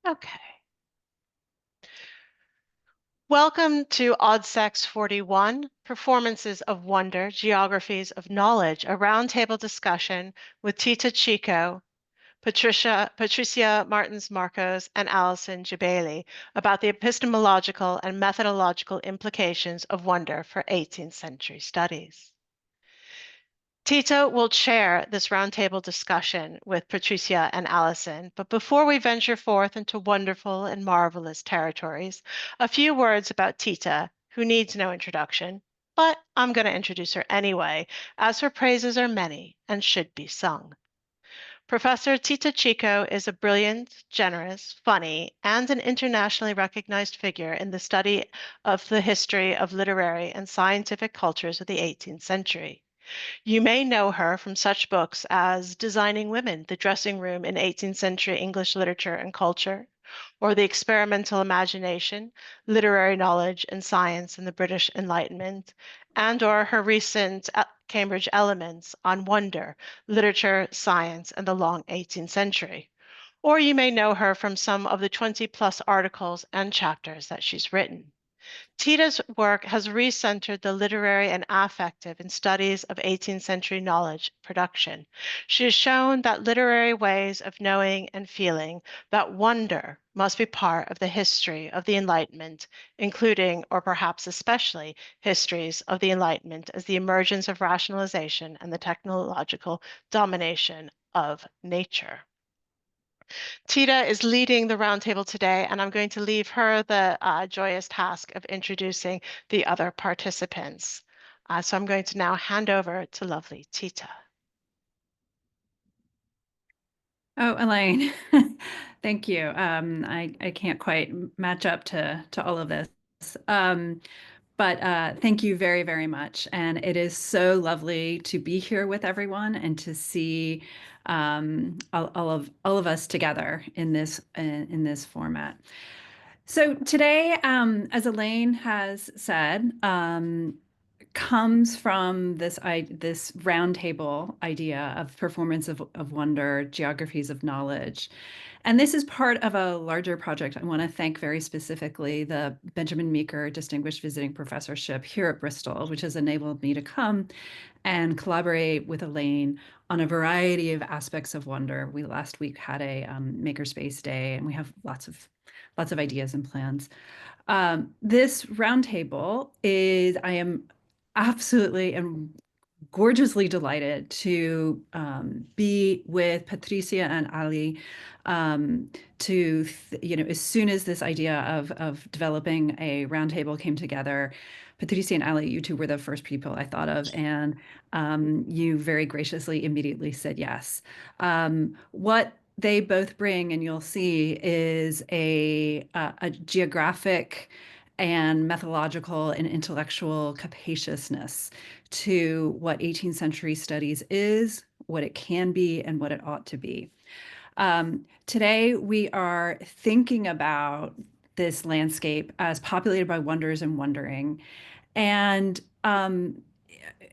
Okay. Welcome to ODSECS 41, Performances of Wonder, Geographies of Knowledge, a roundtable discussion with Tita, Chico, Patricia Martins-Marcos, and Allison Gibeily about the epistemological and methodological implications of wonder for 18th century studies. Tita will chair this roundtable discussion with Patricia and Allison, but before we venture forth into wonderful and marvelous territories, a few words about Tita, who needs no introduction, but I'm going to introduce her anyway, as her praises are many and should be sung. Professor Tita Chico is a brilliant, generous, funny, and an internationally recognized figure in the study of the history of literary and scientific cultures of the 18th century. You may know her from such books as Designing Women, The Dressing Room in 18th Century English Literature and Culture, or The Experimental Imagination, Literary Knowledge and Science in the British Enlightenment, and or her recent Cambridge Elements on Wonder, Literature, Science, and the Long 18th Century. Or you may know her from some of the 20-plus articles and chapters that she's written. Tita's work has recentered the literary and affective in studies of 18th century knowledge production. She has shown that literary ways of knowing and feeling, that wonder must be part of the history of the Enlightenment, including, or perhaps especially, histories of the Enlightenment as the emergence of rationalization and the technological domination of nature. Tita is leading the roundtable today, and I'm going to leave her the joyous task of introducing the other participants. So I'm going to now hand over to lovely Tita. Oh, Elaine, thank you. I can't quite match up to all of this. But thank you very, very much. And it is so lovely to be here with everyone and to see all of us together in this format. So today, as Elaine has said, comes from this roundtable idea of performance of wonder, geographies of knowledge. And this is part of a larger project. I want to thank very specifically the Benjamin Meeker Distinguished Visiting Professorship here at Bristol, which has enabled me to come and collaborate with Elaine on a variety of aspects of wonder. We last week had a Makerspace Day, and we have lots of ideas and plans. This roundtable is, I am absolutely and gorgeously delighted to be with Patrícia and Ali as soon as this idea of developing a roundtable came together. Patrícia and Ali, you two were the first people I thought of, and you very graciously immediately said yes. What they both bring, and you'll see, is a geographic and methodological and intellectual capaciousness to what 18th century studies is, what it can be, and what it ought to be. Today, we are thinking about this landscape as populated by wonders and wondering. And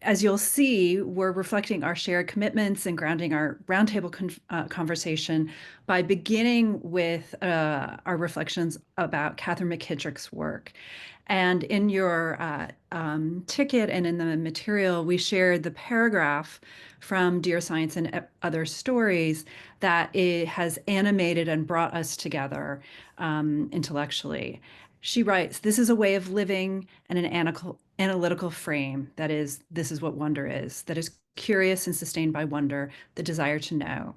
as you'll see, we're reflecting our shared commitments and grounding our roundtable conversation by beginning with our reflections about Catherine McKittrick's work. And in your ticket and in the material, we shared the paragraph from Dear Science and Other Stories that it has animated and brought us together intellectually. She writes, "This is a way of living and an analytical frame. That is, this is what wonder is, that is curious and sustained by wonder, the desire to know."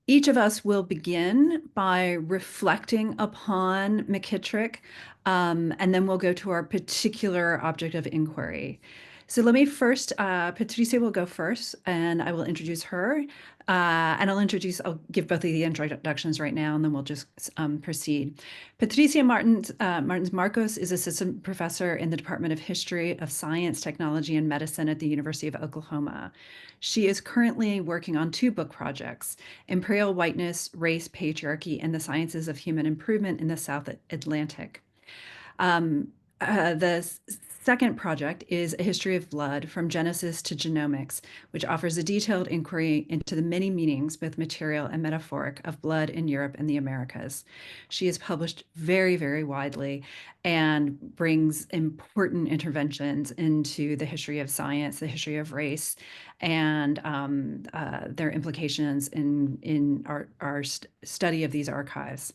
Each of us will begin by reflecting upon McKittrick, and then we'll go to our particular object of inquiry. So let me first, Patrícia will go first, and I will introduce her. And I'll give both of the introductions right now, and then we'll just proceed. Patrícia Martins-Marcos is assistant professor in the Department of History of Science, Technology, and Medicine at the University of Oklahoma. She is currently working on two book projects: Imperial Whiteness, Race, Patriarchy, and the Sciences of Human Improvement in the South Atlantic. The second project is A History of Blood from Genesis to Genomics, which offers a detailed inquiry into the many meanings, both material and metaphoric, of blood in Europe and the Americas. She is published very, very widely and brings important interventions into the history of science, the history of race, and their implications in our study of these archives.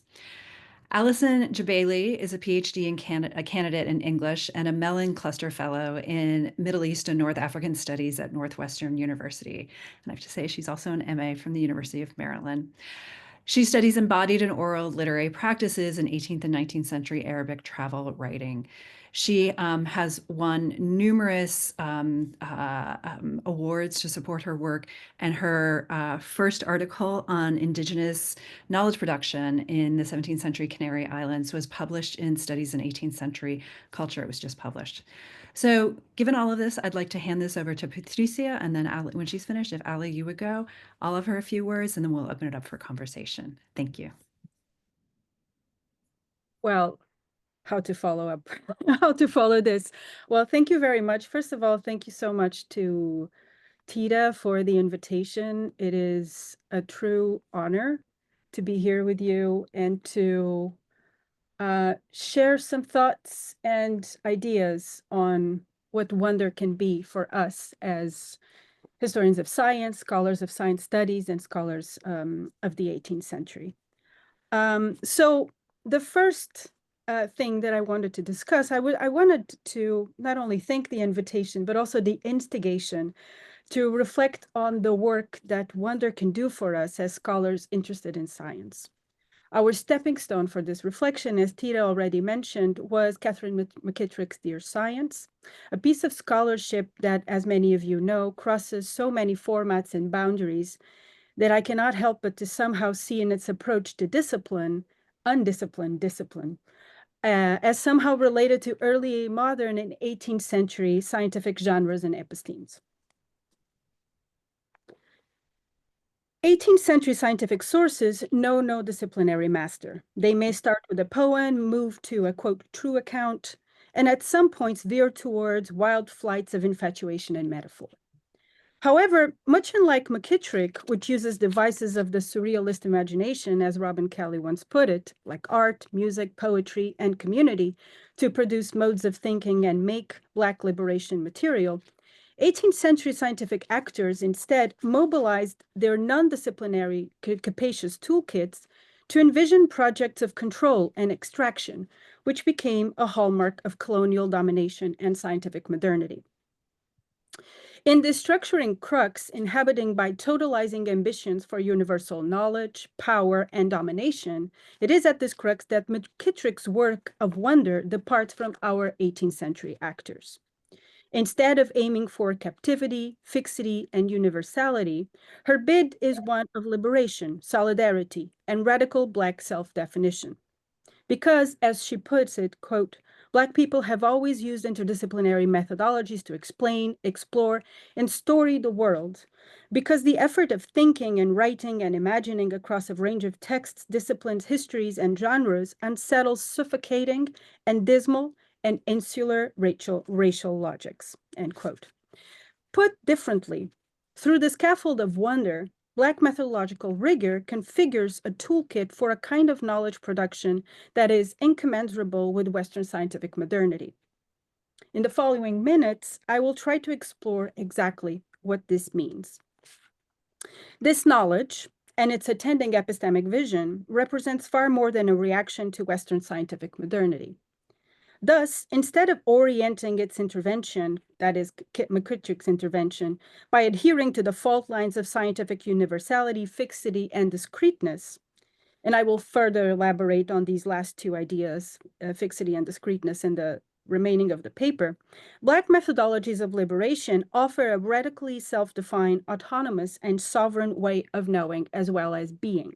Allison Gibeily is a PhD a candidate in English and a Mellon Cluster Fellow in Middle East and North African Studies at Northwestern University. And I have to say, she's also an MA from the University of Maryland. She studies embodied and oral literary practices in 18th and 19th century Arabic travel writing. She has won numerous awards to support her work, and her first article on Indigenous knowledge production in the 17th century Canary Islands was published in Studies in 18th Century Culture. It was just published. So given all of this, I'd like to hand this over to Patrícia, and then when she's finished, if Ali, you would go, I'll have her a few words, and then we'll open it up for conversation. Thank you. Well, how to follow up, how to follow this. Well, thank you very much. First of all, thank you so much to Tita for the invitation. It is a true honor to be here with you and to share some thoughts and ideas on what wonder can be for us as historians of science, scholars of science studies, and scholars of the 18th century. So the first thing that I wanted to discuss, I wanted to not only thank the invitation, but also the instigation to reflect on the work that wonder can do for us as scholars interested in science. Our stepping stone for this reflection, as Tita already mentioned, was Catherine McKittrick's Dear Science, a piece of scholarship that, as many of you know, crosses so many formats and boundaries that I cannot help but to somehow see in its approach to discipline, undisciplined discipline, as somehow related to early modern and 18th century scientific genres and epistemes. 18th century scientific sources know no disciplinary master. They may start with a poem, move to a, quote, true account, and at some points veer towards wild flights of infatuation and metaphor. However, much unlike McKittrick, which uses devices of the surrealist imagination, as Robin Kelly once put it, like art, music, poetry, and community, to produce modes of thinking and make Black liberation material, 18th century scientific actors instead mobilized their non-disciplinary capacious toolkits to envision projects of control and extraction, which became a hallmark of colonial domination and scientific modernity. In this structuring crux, inhabiting by totalizing ambitions for universal knowledge, power, and domination, it is at this crux that McKittrick's work of wonder departs from our 18th century actors. Instead of aiming for captivity, fixity, and universality, her bid is one of liberation, solidarity, and radical Black self-definition. Because, as she puts it, quote, Black people have always used interdisciplinary methodologies to explain, explore, and story the world. Because the effort of thinking and writing and imagining across a range of texts, disciplines, histories, and genres unsettles suffocating and dismal and insular racial logics, end quote. Put differently, through the scaffold of wonder, Black methodological rigor configures a toolkit for a kind of knowledge production that is incommensurable with Western scientific modernity. In the following minutes, I will try to explore exactly what this means. This knowledge and its attending epistemic vision represents far more than a reaction to Western scientific modernity. Thus, instead of orienting its intervention, that is McKittrick's intervention, by adhering to the fault lines of scientific universality, fixity, and discreteness, and I will further elaborate on these last two ideas, fixity and discreteness, in the remaining of the paper, Black methodologies of liberation offer a radically self-defined, autonomous, and sovereign way of knowing as well as being.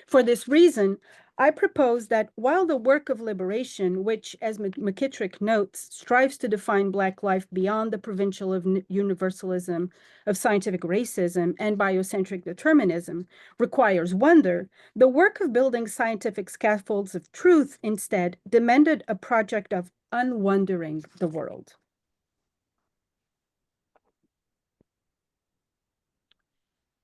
For this reason, I propose that while the work of liberation, which, as McKittrick notes, strives to define Black life beyond the provincial of universalism, of scientific racism, and biocentric determinism, requires wonder, the work of building scientific scaffolds of truth instead demanded a project of unwondering the world.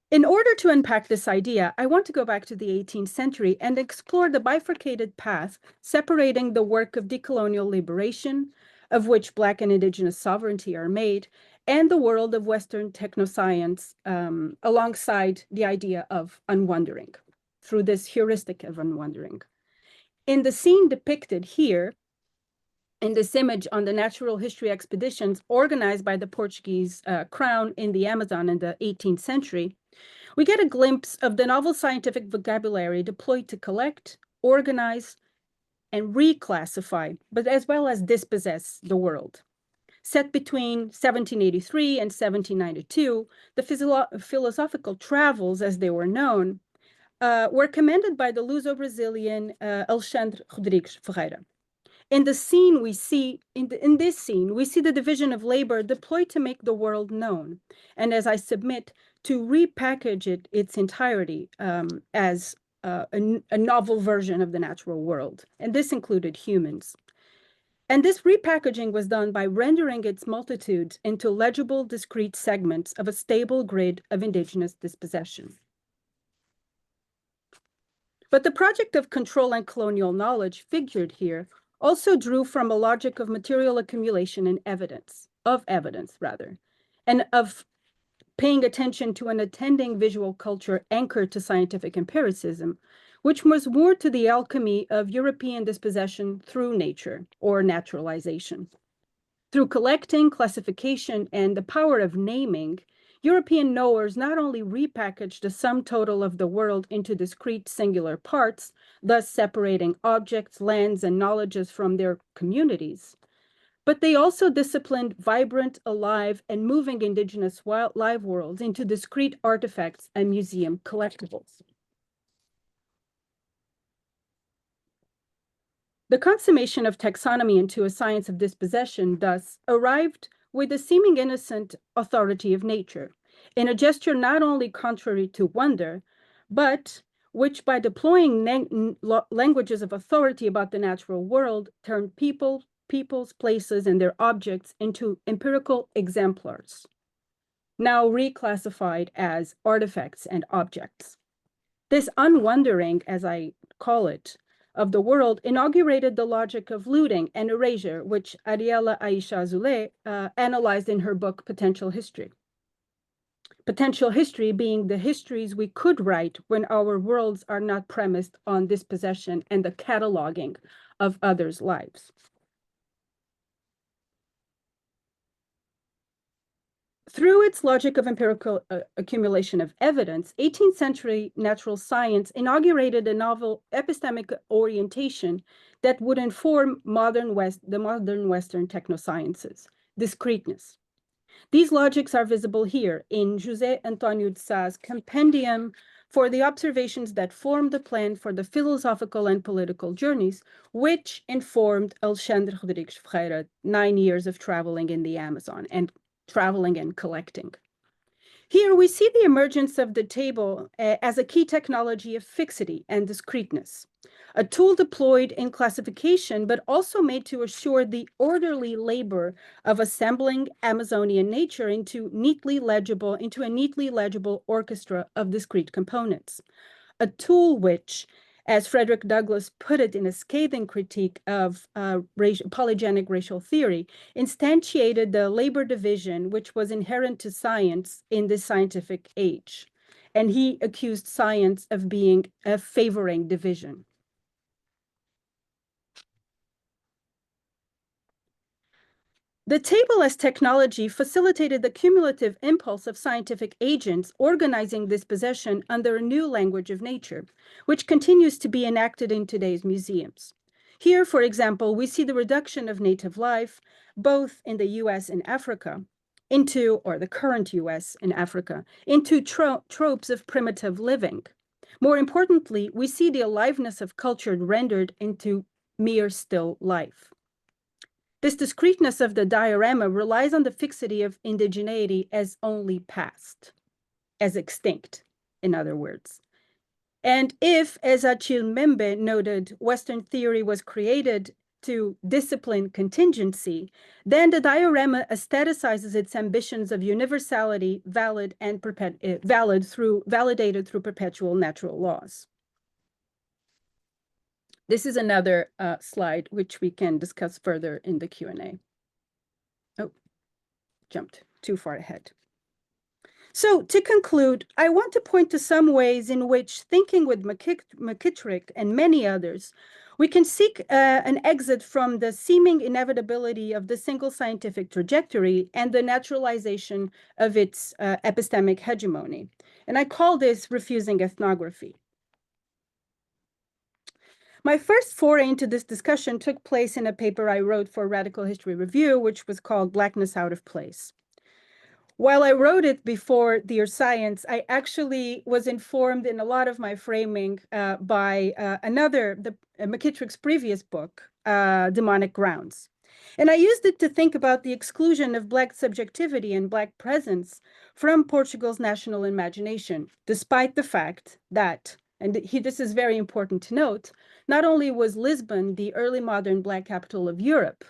In order to unpack this idea, I want to go back to the 18th century and explore the bifurcated path separating the work of decolonial liberation, of which Black and Indigenous sovereignty are made, and the world of Western technoscience alongside the idea of unwondering, through this heuristic of unwondering. In the scene depicted here, in this image on the natural history expeditions organized by the Portuguese crown in the Amazon in the 18th century, we get a glimpse of the novel scientific vocabulary deployed to collect, organize, and reclassify, but as well as dispossess the world. Set between 1783 and 1792, the philosophical travels, as they were known, were commended by the Luso-Brazilian Alexandre Rodrigues Ferreira. In the scene we see, in this scene, we see the division of labor deployed to make the world known, and as I submit, to repackage it its entirety as a novel version of the natural world, and this included humans. And this repackaging was done by rendering its multitudes into legible, discrete segments of a stable grid of indigenous dispossession. But the project of control and colonial knowledge figured here also drew from a logic of material accumulation and evidence, and of paying attention to an attending visual culture anchored to scientific empiricism, which was more to the alchemy of European dispossession through nature or naturalization. Through collecting, classification, and the power of naming, European knowers not only repackaged the sum total of the world into discrete singular parts, thus separating objects, lands, and knowledges from their communities, but they also disciplined vibrant, alive, and moving indigenous live worlds into discrete artifacts and museum collectibles. The consummation of taxonomy into a science of dispossession thus arrived with the seeming innocent authority of nature, in a gesture not only contrary to wonder, but which by deploying languages of authority about the natural world turned peoples, places, and their objects into empirical exemplars, now reclassified as artifacts and objects. This unwondering, as I call it, of the world inaugurated the logic of looting and erasure, which Ariela Aisha Azoulay analyzed in her book, Potential History. Potential history being the histories we could write when our worlds are not premised on dispossession and the cataloging of others' lives. Through its logic of empirical accumulation of evidence, 18th century natural science inaugurated a novel epistemic orientation that would inform the modern Western technosciences, discreteness. These logics are visible here in José Antônio de Sá's compendium for the observations that formed the plan for the philosophical and political journeys, which informed Alexandre Rodrigues Ferreira 9 years of traveling in the Amazon and traveling and collecting. Here we see the emergence of the table as a key technology of fixity and discreteness, a tool deployed in classification, but also made to assure the orderly labor of assembling Amazonian nature into a neatly legible orchestra of discrete components, a tool which, as Frederick Douglass put it in a scathing critique of polygenic racial theory, instantiated the labor division which was inherent to science in this scientific age. And he accused science of being a favoring division. The table as technology facilitated the cumulative impulse of scientific agents organizing dispossession under a new language of nature, which continues to be enacted in today's museums. Here, for example, we see the reduction of native life, both in the US and Africa, or the current US and Africa, into tropes of primitive living. More importantly, we see the aliveness of culture rendered into mere still life. This discreteness of the diorama relies on the fixity of indigeneity as only past, as extinct, in other words. And if, as Achille Mbembe noted, Western theory was created to discipline contingency, then the diorama aestheticizes its ambitions of universality, validated through perpetual natural laws. This is another slide which we can discuss further in the Q&A. Oh, jumped too far ahead. So to conclude, I want to point to some ways in which, thinking with McKittrick and many others, we can seek an exit from the seeming inevitability of the single scientific trajectory and the naturalization of its epistemic hegemony. And I call this refusing ethnography. My first foray into this discussion took place in a paper I wrote for Radical History Review, which was called Blackness Out of Place. While I wrote it before Dear Science, I actually was informed in a lot of my framing by McKittrick's previous book, Demonic Grounds. And I used it to think about the exclusion of Black subjectivity and Black presence from Portugal's national imagination, despite the fact that, and this is very important to note, not only was Lisbon the early modern Black capital of Europe,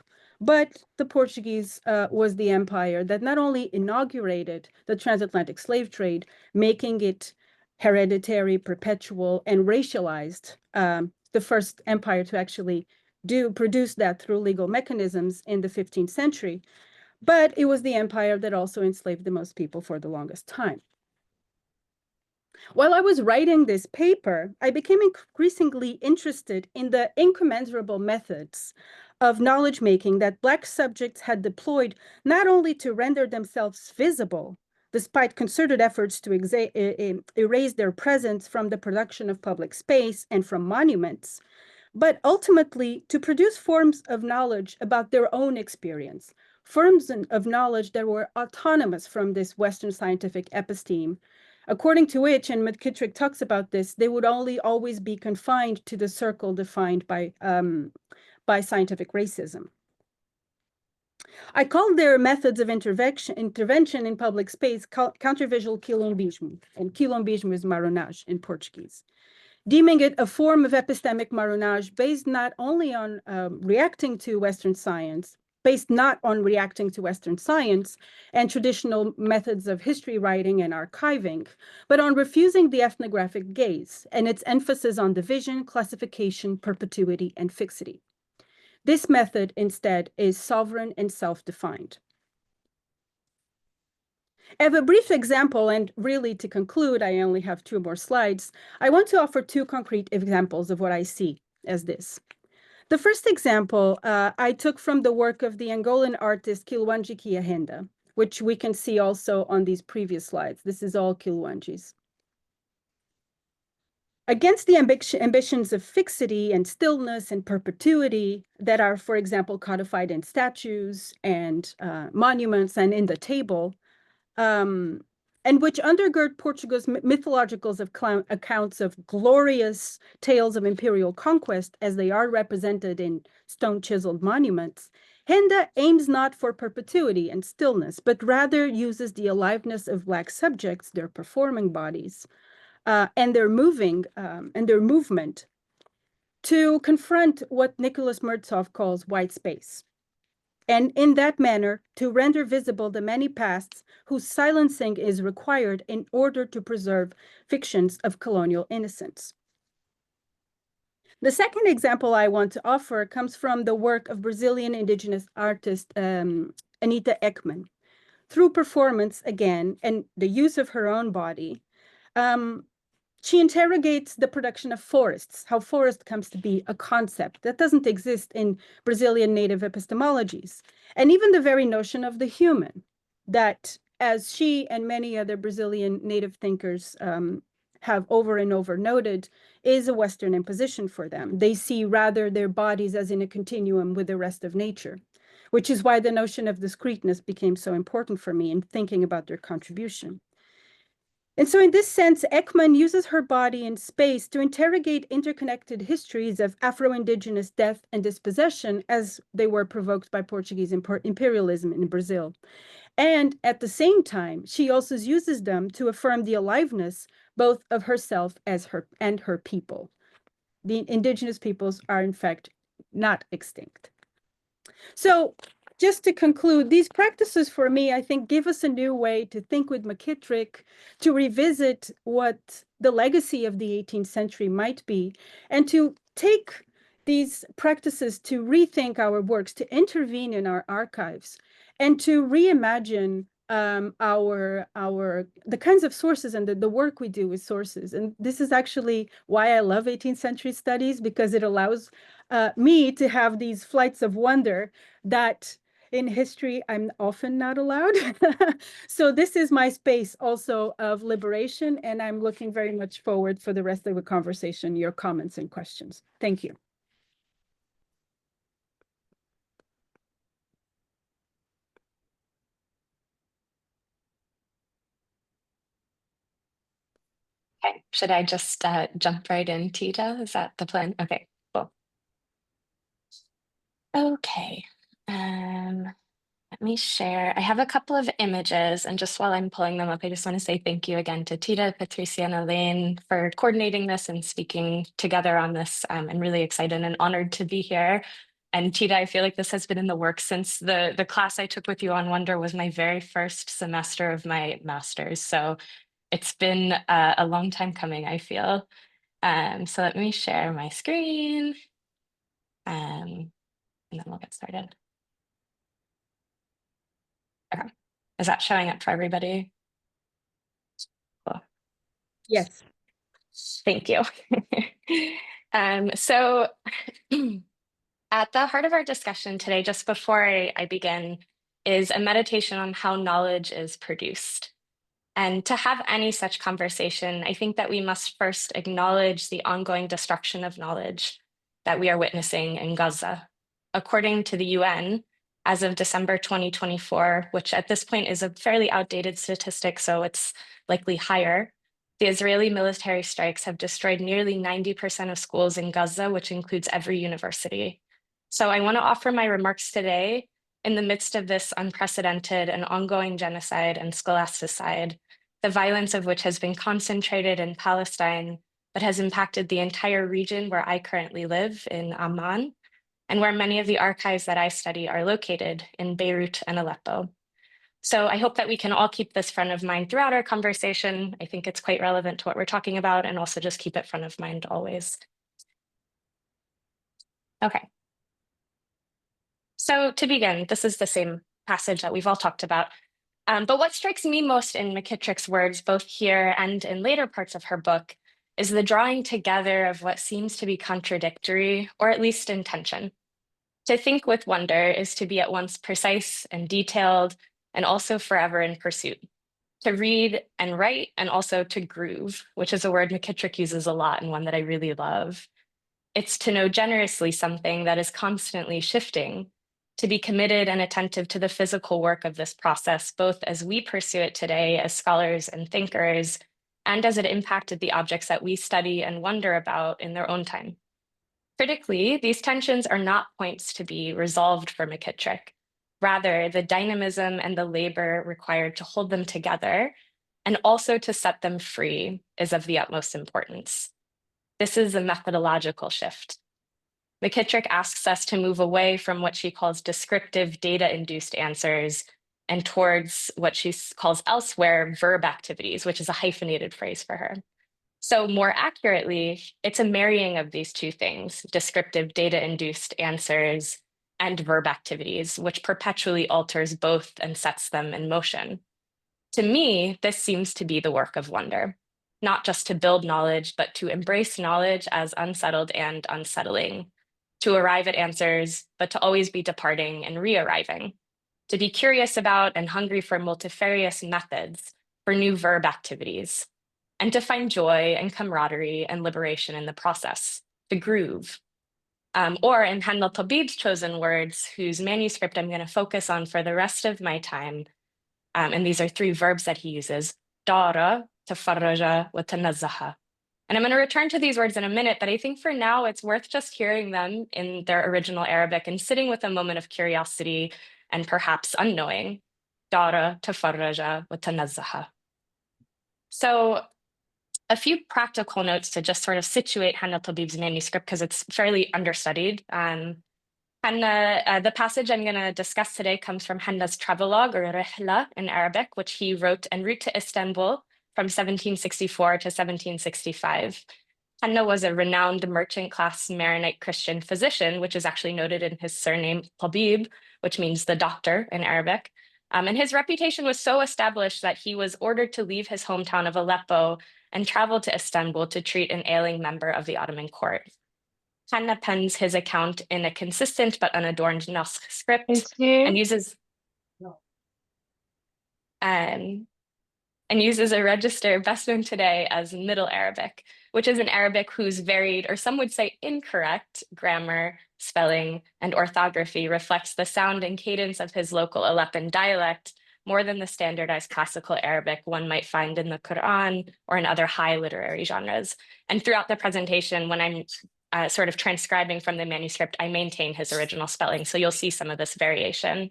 but the Portuguese was the empire that not only inaugurated the transatlantic slave trade, making it hereditary, perpetual, and racialized, the first empire to actually produce that through legal mechanisms in the 15th century, but it was the empire that also enslaved the most people for the longest time. While I was writing this paper, I became increasingly interested in the incommensurable methods of knowledge making that Black subjects had deployed not only to render themselves visible, despite concerted efforts to erase their presence from the production of public space and from monuments, but ultimately to produce forms of knowledge about their own experience, forms of knowledge that were autonomous from this Western scientific episteme, according to which, and McKittrick talks about this, they would only always be confined to the circle defined by scientific racism. I call their methods of intervention in public space countervisual quilombismo, and quilombismo is marronage in Portuguese, deeming it a form of epistemic marronage based not on reacting to Western science and traditional methods of history writing and archiving, but on refusing the ethnographic gaze and its emphasis on division, classification, perpetuity, and fixity. This method, instead, is sovereign and self-defined. As a brief example, and really to conclude, I only have 2 more slides, I want to offer 2 concrete examples of what I see as this. The first example I took from the work of the Angolan artist Kiluanji Kiahenda, which we can see also on these previous slides. This is all Kiluanji's. Against the ambitions of fixity and stillness and perpetuity that are, for example, codified in statues and monuments and in the table, and which undergird Portugal's mythological accounts of glorious tales of imperial conquest as they are represented in stone-chiseled monuments, Henda aims not for perpetuity and stillness, but rather uses the aliveness of Black subjects, their performing bodies, and their movement to confront what Nicholas Murtzoff calls white space. And in that manner, to render visible the many pasts whose silencing is required in order to preserve fictions of colonial innocence. The second example I want to offer comes from the work of Brazilian indigenous artist Anita Ekman. Through performance, again, and the use of her own body, she interrogates the production of forests, how forest comes to be a concept that doesn't exist in Brazilian native epistemologies, and even the very notion of the human, that, as she and many other Brazilian native thinkers have over and over noted, is a Western imposition for them. They see rather their bodies as in a continuum with the rest of nature, which is why the notion of discreteness became so important for me in thinking about their contribution. And so in this sense, Ekman uses her body and space to interrogate interconnected histories of Afro-Indigenous death and dispossession as they were provoked by Portuguese imperialism in Brazil. And at the same time, she also uses them to affirm the aliveness both of herself and her people. The indigenous peoples are, in fact, not extinct. So just to conclude, these practices for me, I think, give us a new way to think with McKittrick, to revisit what the legacy of the 18th century might be, and to take these practices to rethink our works, to intervene in our archives, and to reimagine the kinds of sources and the work we do with sources. And this is actually why I love 18th century studies, because it allows me to have these flights of wonder that in history I'm often not allowed. So this is my space also of liberation, and I'm looking very much forward for the rest of the conversation, your comments and questions. Thank you. Okay, should I just jump right in, Tita? Is that the plan? Okay, cool. Okay, let me share. I have a couple of images, and just while I'm pulling them up, I just want to say thank you again to Tita, Patrícia, and Elaine for coordinating this and speaking together on this. I'm really excited and honored to be here. And Tita, I feel like this has been in the works since the class I took with you on Wonder was my very first semester of my master's. So it's been a long time coming, I feel. So let me share my screen, and then we'll get started. Okay, is that showing up for everybody? Cool. Yes. Thank you. So at the heart of our discussion today, just before I begin, is a meditation on how knowledge is produced. And to have any such conversation, I think that we must first acknowledge the ongoing destruction of knowledge that we are witnessing in Gaza. According to the UN, as of December 2024, which at this point is a fairly outdated statistic, so it's likely higher, the Israeli military strikes have destroyed nearly 90% of schools in Gaza, which includes every university. So I want to offer my remarks today in the midst of this unprecedented and ongoing genocide and scholasticide, the violence of which has been concentrated in Palestine, but has impacted the entire region where I currently live in Amman, and where many of the archives that I study are located in Beirut and Aleppo. So I hope that we can all keep this front of mind throughout our conversation. I think it's quite relevant to what we're talking about, and also just keep it front of mind always. Okay. So to begin, this is the same passage that we've all talked about. But what strikes me most in McKittrick's words, both here and in later parts of her book, is the drawing together of what seems to be contradictory, or at least in tension. To think with wonder is to be at once precise and detailed, and also forever in pursuit. To read and write, and also to groove, which is a word McKittrick uses a lot and one that I really love. It's to know generously something that is constantly shifting, to be committed and attentive to the physical work of this process, both as we pursue it today as scholars and thinkers, and as it impacted the objects that we study and wonder about in their own time. Critically, these tensions are not points to be resolved for McKittrick. Rather, the dynamism and the labor required to hold them together and also to set them free is of the utmost importance. This is a methodological shift. McKittrick asks us to move away from what she calls descriptive data-induced answers and towards what she calls elsewhere verb activities, which is a hyphenated phrase for her. So more accurately, it's a marrying of these two things, descriptive data-induced answers and verb activities, which perpetually alters both and sets them in motion. To me, this seems to be the work of wonder, not just to build knowledge, but to embrace knowledge as unsettled and unsettling, to arrive at answers, but to always be departing and re-arriving, to be curious about and hungry for multifarious methods, for new verb activities, and to find joy and camaraderie and liberation in the process, the groove. Or in Handel Tabib's chosen words, whose manuscript I'm going to focus on for the rest of my time, and these are three verbs that he uses, dara, tafarraja, wa tanazzaha. And I'm going to return to these words in a minute, but I think for now it's worth just hearing them in their original Arabic and sitting with a moment of curiosity and perhaps unknowing. Dara, tafarraja, wa tanazzaha. So A few practical notes to just sort of situate Hanna Tabib's manuscript because it's fairly understudied. The passage I'm going to discuss today comes from Hanna's travelogue, or Rihla in Arabic, which he wrote en route to Istanbul from 1764 to 1765. Hanna was a renowned merchant class Maronite Christian physician, which is actually noted in his surname Tabib, which means the doctor in Arabic. And his reputation was so established that he was ordered to leave his hometown of Aleppo and travel to Istanbul to treat an ailing member of the Ottoman court. Hanna pens his account in a consistent but unadorned Naskh script and uses a register best known today as Middle Arabic, which is an Arabic whose varied, or some would say incorrect, grammar, spelling, and orthography reflects the sound and cadence of his local Aleppan dialect more than the standardized classical Arabic one might find in the Quran or in other high literary genres. And throughout the presentation, when I'm sort of transcribing from the manuscript, I maintain his original spelling, so you'll see some of this variation.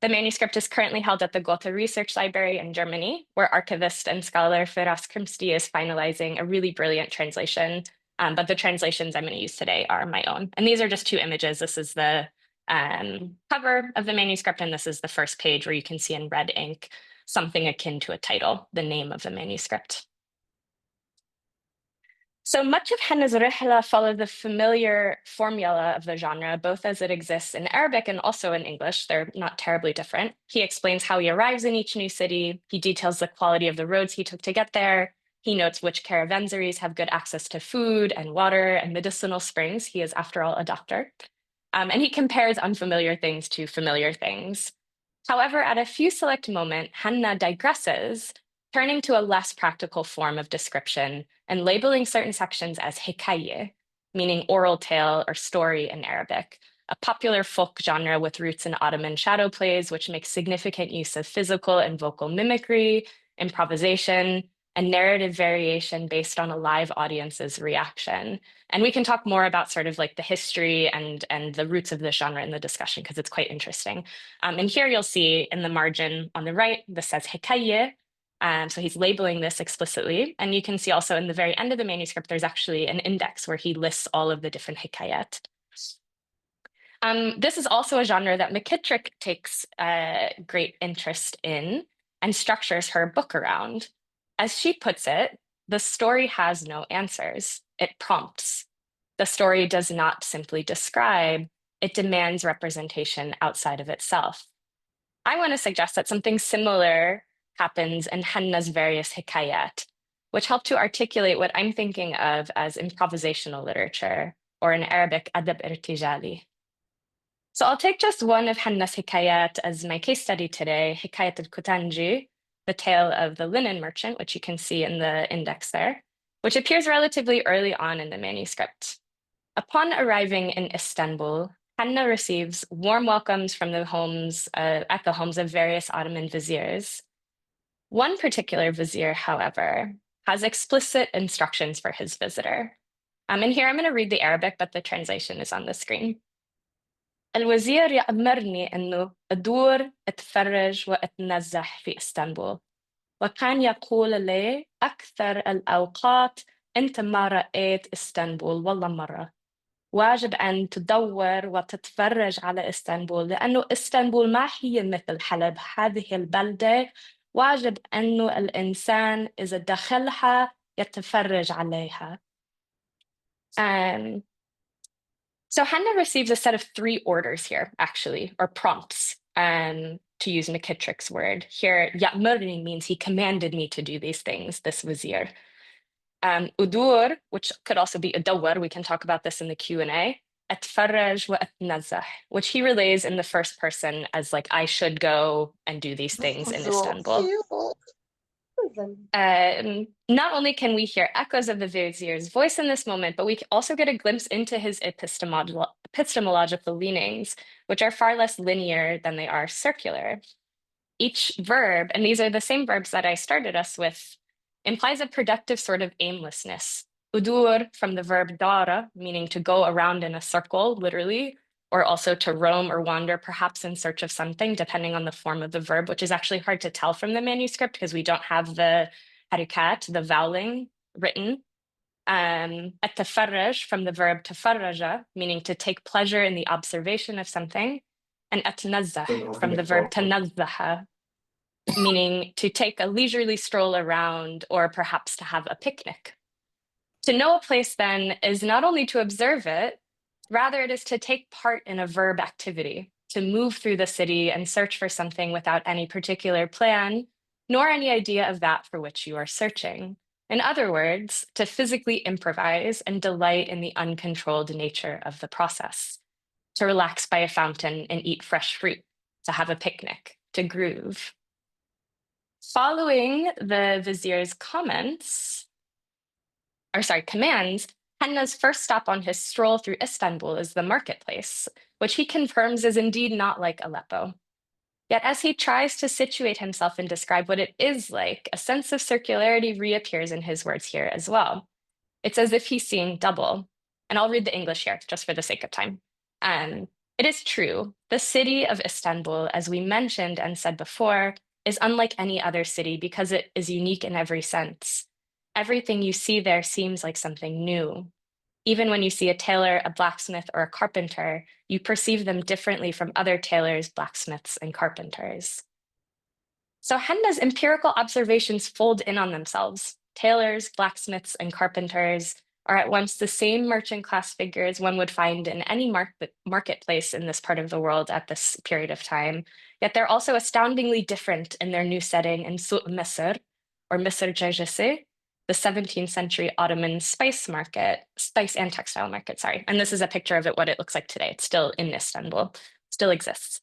The manuscript is currently held at the Gotha Research Library in Germany, where archivist and scholar Firas Krimsti is finalizing a really brilliant translation, but the translations I'm going to use today are my own. And these are just two images. This is the cover of the manuscript, and this is the first page where you can see in red ink something akin to a title, the name of the manuscript. So much of Hanna's Rihla followed the familiar formula of the genre, both as it exists in Arabic and also in English. They're not terribly different. He explains how he arrives in each new city. He details the quality of the roads he took to get there. He notes which caravanserais have good access to food and water and medicinal springs. He is, after all, a doctor. And he compares unfamiliar things to familiar things. However, at a few select moments, Hanna digresses, turning to a less practical form of description and labeling certain sections as hikaye, meaning oral tale or story in Arabic, a popular folk genre with roots in Ottoman shadow plays, which makes significant use of physical and vocal mimicry, improvisation, and narrative variation based on a live audience's reaction. And we can talk more about sort of like the history and the roots of the genre in the discussion, because it's quite interesting. And here you'll see in the margin on the right, this says hikaye. So he's labeling this explicitly. And you can see also in the very end of the manuscript, there's actually an index where he lists all of the different hikayat. This is also a genre that McKittrick takes great interest in and structures her book around. As she puts it, the story has no answers. It prompts. The story does not simply describe, it demands representation outside of itself. I want to suggest that something similar happens in Hanna's various hikayat, which help to articulate what I'm thinking of as improvisational literature, or in Arabic, adab irtijali. So I'll take just one of Hanna's hikayat as my case study today, Hikayat al-Kutanji, the tale of the linen merchant, which you can see in the index there, which appears relatively early on in the manuscript. Upon arriving in Istanbul, Hanna receives warm welcomes from the homes at the homes of various Ottoman viziers. One particular vizier, however, has explicit instructions for his visitor. And here I'm going to read the Arabic, but the translation is on the screen. الوزير يأمرني أنه أدور أتفرج وأتنزه في إسطنبول وكان يقول لي أكثر الأوقات أنت ما رأيت إسطنبول والله مرة واجب أن تدور وتتفرج على إسطنبول لأنه إسطنبول ما هي مثل حلب هذه البلدة واجب أنه الإنسان إذا دخلها يتفرج عليها. So Hanna receives a set of 3 orders here, actually, or prompts, to use McKittrick's word. Here, ya'murni means he commanded me to do these things, this vizier. Udur, which could also be adawar, we can talk about this in the Q&A, atfarraj wa atnazah, which he relays in the first person as like, I should go and do these things in Istanbul. Not only can we hear echoes of the vizier's voice in this moment, but we also get a glimpse into his epistemological leanings, which are far less linear than they are circular. Each verb, and these are the same verbs that I started us with, implies a productive sort of aimlessness. Udur from the verb dara, meaning to go around in a circle, literally, or also to roam or wander, perhaps in search of something, depending on the form of the verb, which is actually hard to tell from the manuscript because we don't have the harikat, the voweling written. التفرج from the verb تفرج, meaning to take pleasure in the observation of something, and أتنزه from the verb تنزه, meaning to take a leisurely stroll around or perhaps to have a picnic. To know a place, then, is not only to observe it, rather it is to take part in a verb activity, to move through the city and search for something without any particular plan, nor any idea of that for which you are searching. In other words, to physically improvise and delight in the uncontrolled nature of the process, to relax by a fountain and eat fresh fruit, to have a picnic, to groove. Following the vizier's commands, Henna's first stop on his stroll through Istanbul is the marketplace, which he confirms is indeed not like Aleppo. Yet as he tries to situate himself and describe what it is like, a sense of circularity reappears in his words here as well. It's as if he's seeing double. And I'll read the English here, just for the sake of time. It is true, the city of Istanbul, as we mentioned and said before, is unlike any other city because it is unique in every sense. Everything you see there seems like something new. Even when you see a tailor, a blacksmith, or a carpenter, you perceive them differently from other tailors, blacksmiths, and carpenters. So Henna's empirical observations fold in on themselves. Tailors, blacksmiths, and carpenters are at once the same merchant class figures one would find in any marketplace in this part of the world at this period of time, yet they're also astoundingly different in their new setting in Suq Misr, or Misr Jajase, the 17th century Ottoman spice and textile market, sorry. And this is a picture of it, what it looks like today. It's still in Istanbul, still exists.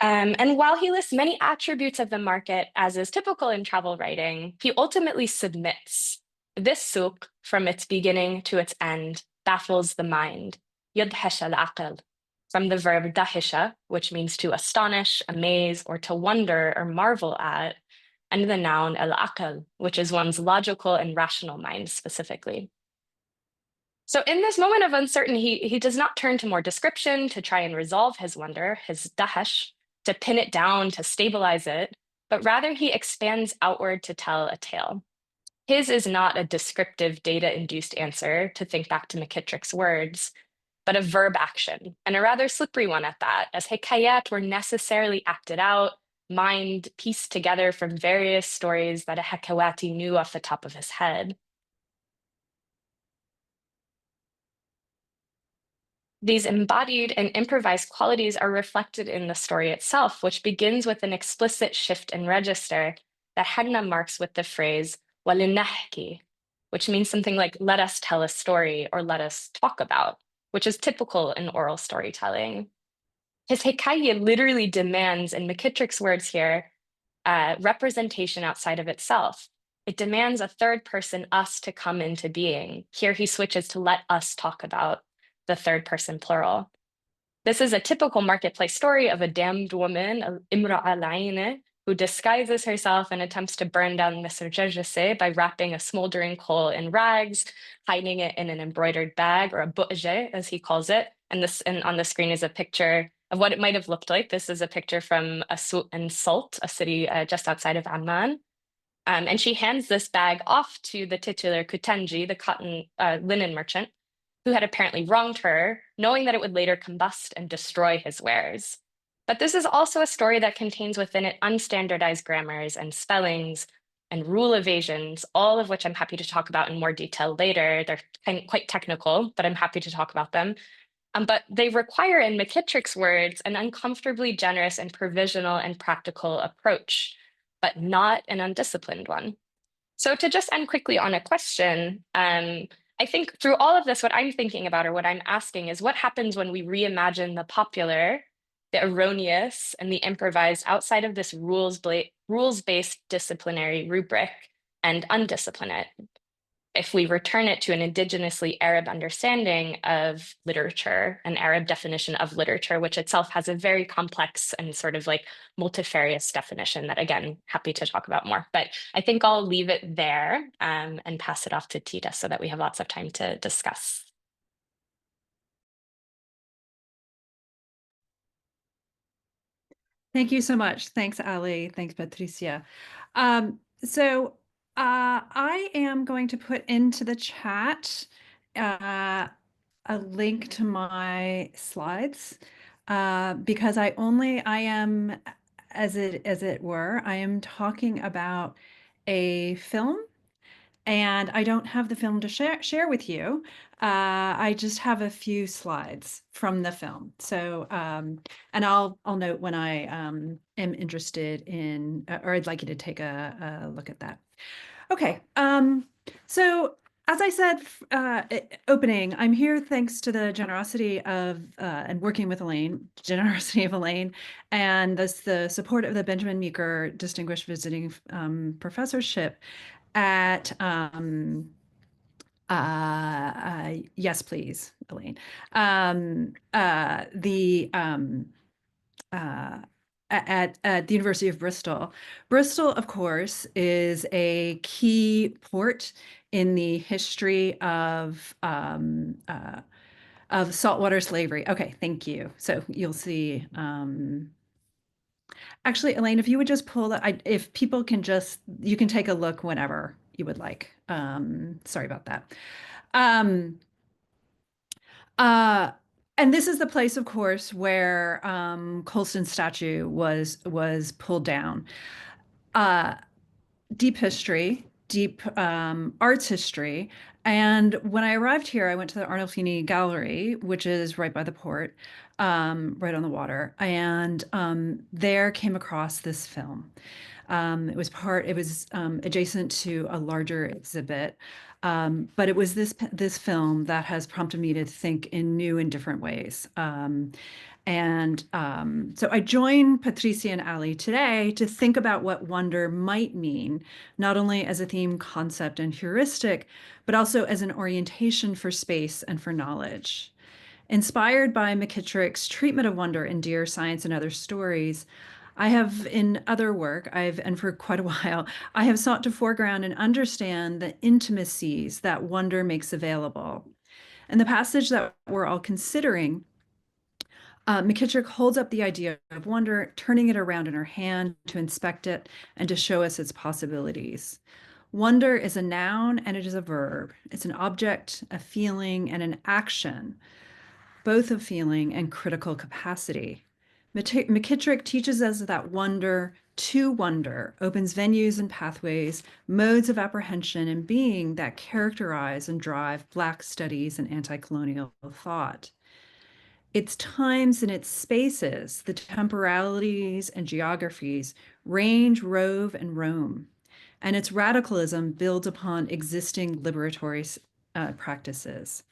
And while he lists many attributes of the market, as is typical in travel writing, he ultimately submits. This souk, from its beginning to its end, baffles the mind. يدهش العقل, from the verb dahisha, which means to astonish, amaze, or to wonder or marvel at, and the noun al-aql, which is one's logical and rational mind specifically. So in this moment of uncertainty, he does not turn to more description to try and resolve his wonder, his dahash, to pin it down, to stabilize it, but rather he expands outward to tell a tale. His is not a descriptive data-induced answer, to think back to McKittrick's words, but a verb action, and a rather slippery one at that, as hikayat were necessarily acted out, mind pieced together from various stories that a Hakawati knew off the top of his head. These embodied and improvised qualities are reflected in the story itself, which begins with an explicit shift in register that Henna marks with the phrase walinahki, which means something like let us tell a story or let us talk about, which is typical in oral storytelling. His hikayya literally demands, in McKittrick's words here, representation outside of itself. It demands a third person, us, to come into being. Here he switches to let us talk about, the third person plural. This is a typical marketplace story of a damned woman, Imra'a al-Ayn, who disguises herself and attempts to burn down Misr Jajase by wrapping a smoldering coal in rags, hiding it in an embroidered bag, or a bu'je, as he calls it. And on the screen is a picture of what it might have looked like. This is a picture from a Suq in Salt, a city just outside of Amman. And she hands this bag off to the titular Kutanji, the cotton linen merchant, who had apparently wronged her, knowing that it would later combust and destroy his wares. But this is also a story that contains within it unstandardized grammars and spellings and rule evasions, all of which I'm happy to talk about in more detail later. They're quite technical, but I'm happy to talk about them. But they require, in McKittrick's words, an uncomfortably generous and provisional and practical approach, but not an undisciplined one. So to just end quickly on a question, I think through all of this, what I'm thinking about or what I'm asking is what happens when we reimagine the popular, the erroneous, and the improvised outside of this rules-based disciplinary rubric and undiscipline it? If we return it to an indigenously Arab understanding of literature, an Arab definition of literature, which itself has a very complex and sort of like multifarious definition that, again, happy to talk about more. But I think I'll leave it there and pass it off to Tita so that we have lots of time to discuss. Thank you so much. Thanks, Ali. Thanks, Patricia. So I am going to put into the chat a link to my slides because I am, as it were, I am talking about a film, and I don't have the film to share with you. I just have a few slides from the film. So, and I'll note when I am interested in, or I'd like you to take a look at that. Okay. So as I said, opening, I'm here thanks to the generosity of and working with Elaine, generosity of Elaine, and the support of the Benjamin Meeker Distinguished Visiting Professorship at yes, please, Elaine. At the University of Bristol. Bristol, of course, is a key port in the history of saltwater slavery. Okay, thank you. So you'll see. Actually, Elaine, if you would just pull that, if people can just, you can take a look whenever you would like. Sorry about that. And this is the place, of course, where Colston's statue was pulled down. Deep history, deep arts history. And when I arrived here, I went to the Arnolfini Gallery, which is right by the port, right on the water, and there came across this film. It was adjacent to a larger exhibit, but it was this film that has prompted me to think in new and different ways. So I join Patrícia and Ali today to think about what wonder might mean, not only as a theme, concept, and heuristic, but also as an orientation for space and for knowledge. Inspired by McKittrick's treatment of wonder in Dear Science and Other Stories, I have, in other work, and for quite a while, I have sought to foreground and understand the intimacies that wonder makes available. And the passage that we're all considering, McKittrick holds up the idea of wonder, turning it around in her hand to inspect it and to show us its possibilities. Wonder is a noun and it is a verb. It's an object, a feeling, and an action, both of feeling and critical capacity. McKittrick teaches us that wonder to wonder opens venues and pathways, modes of apprehension and being that characterize and drive Black studies and anti-colonial thought. Its times and its spaces, the temporalities and geographies, range, rove, and roam. And its radicalism builds upon existing liberatory practices.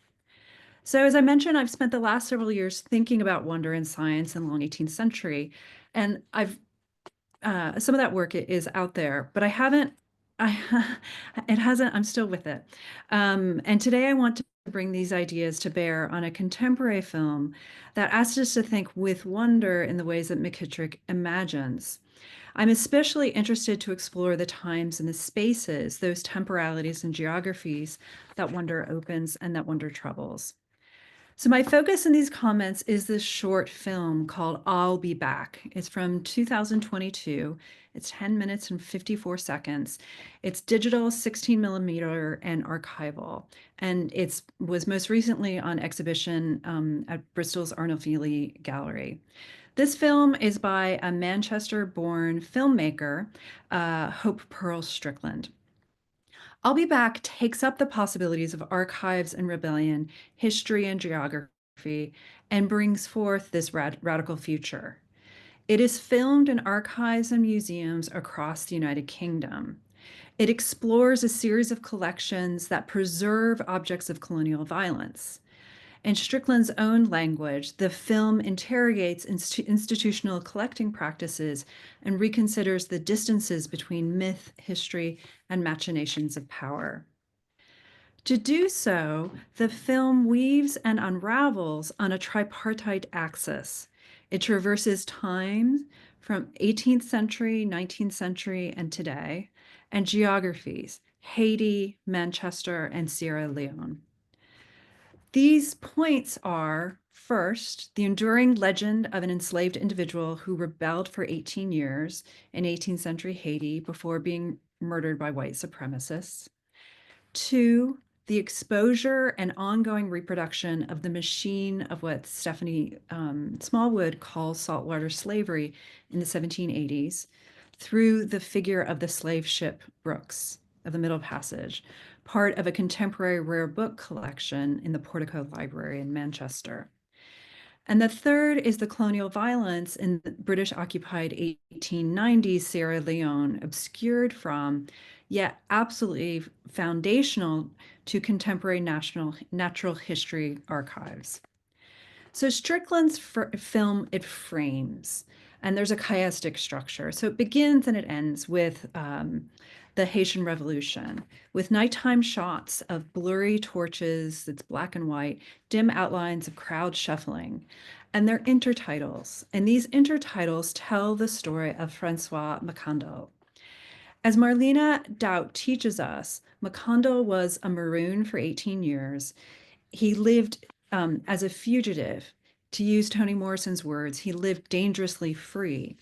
So as I mentioned, I've spent the last several years thinking about wonder in science in the long 18th century. And some of that work is out there, but I'm still with it. And today I want to bring these ideas to bear on a contemporary film that asks us to think with wonder in the ways that McKittrick imagines. I'm especially interested to explore the times and the spaces, those temporalities and geographies that wonder opens and that wonder troubles. So my focus in these comments is this short film called I'll Be Back. It's from 2022. It's 10 minutes and 54 seconds. It's digital, 16 millimeter, and archival. And it was most recently on exhibition at Bristol's Arnolfini Gallery. This film is by a Manchester-born filmmaker, Hope Pearl Strickland. I'll Be Back takes up the possibilities of archives and rebellion, history and geography, and brings forth this radical future. It is filmed in archives and museums across the United Kingdom. It explores a series of collections that preserve objects of colonial violence. In Strickland's own language, the film interrogates institutional collecting practices and reconsiders the distances between myth, history, and machinations of power. To do so, the film weaves and unravels on a tripartite axis. It traverses time from 18th century, 19th century, and today, and geographies, Haiti, Manchester, and Sierra Leone. These points are, first, the enduring legend of an enslaved individual who rebelled for 18 years in 18th century Haiti before being murdered by white supremacists. 2, the exposure and ongoing reproduction of the machine of what Stephanie Smallwood calls saltwater slavery in the 1780s through the figure of the slave ship Brooks of the Middle Passage, part of a contemporary rare book collection in the Portico Library in Manchester. And the third is the colonial violence in the British-occupied 1890s Sierra Leone, obscured from, yet absolutely foundational to contemporary natural history archives. So Strickland's film, it frames, and there's a chiastic structure. So it begins and it ends with the Haitian Revolution, with nighttime shots of blurry torches, it's black and white, dim outlines of crowd shuffling, and they're intertitles. And these intertitles tell the story of Francois Macondo. As Marlena Doubt teaches us, Macondo was a maroon for 18 years. He lived as a fugitive. To use Toni Morrison's words, he lived dangerously free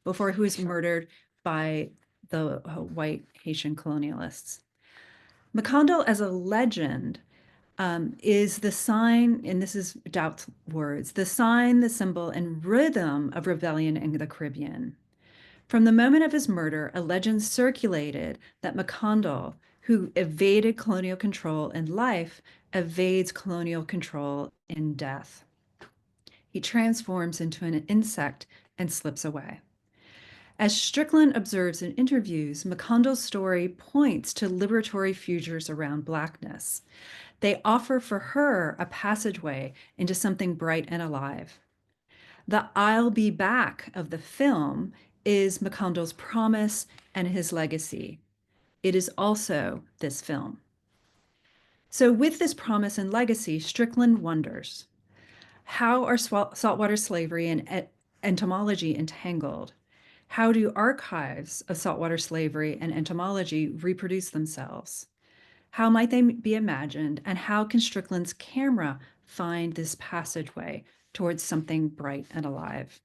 before he was murdered by the white Haitian colonialists. Macondo as a legend is the sign, and this is Doubt's words, the sign, the symbol, and rhythm of rebellion in the Caribbean. From the moment of his murder, a legend circulated that Macondo, who evaded colonial control in life, evades colonial control in death. He transforms into an insect and slips away. As Strickland observes in interviews, Macondo's story points to liberatory futures around Blackness. They offer for her a passageway into something bright and alive. The I'll be back of the film is Macondo's promise and his legacy. It is also this film. So with this promise and legacy, Strickland wonders, how are saltwater slavery and entomology entangled? How do archives of saltwater slavery and entomology reproduce themselves? How might they be imagined, and how can Strickland's camera find this passageway towards something bright and alive?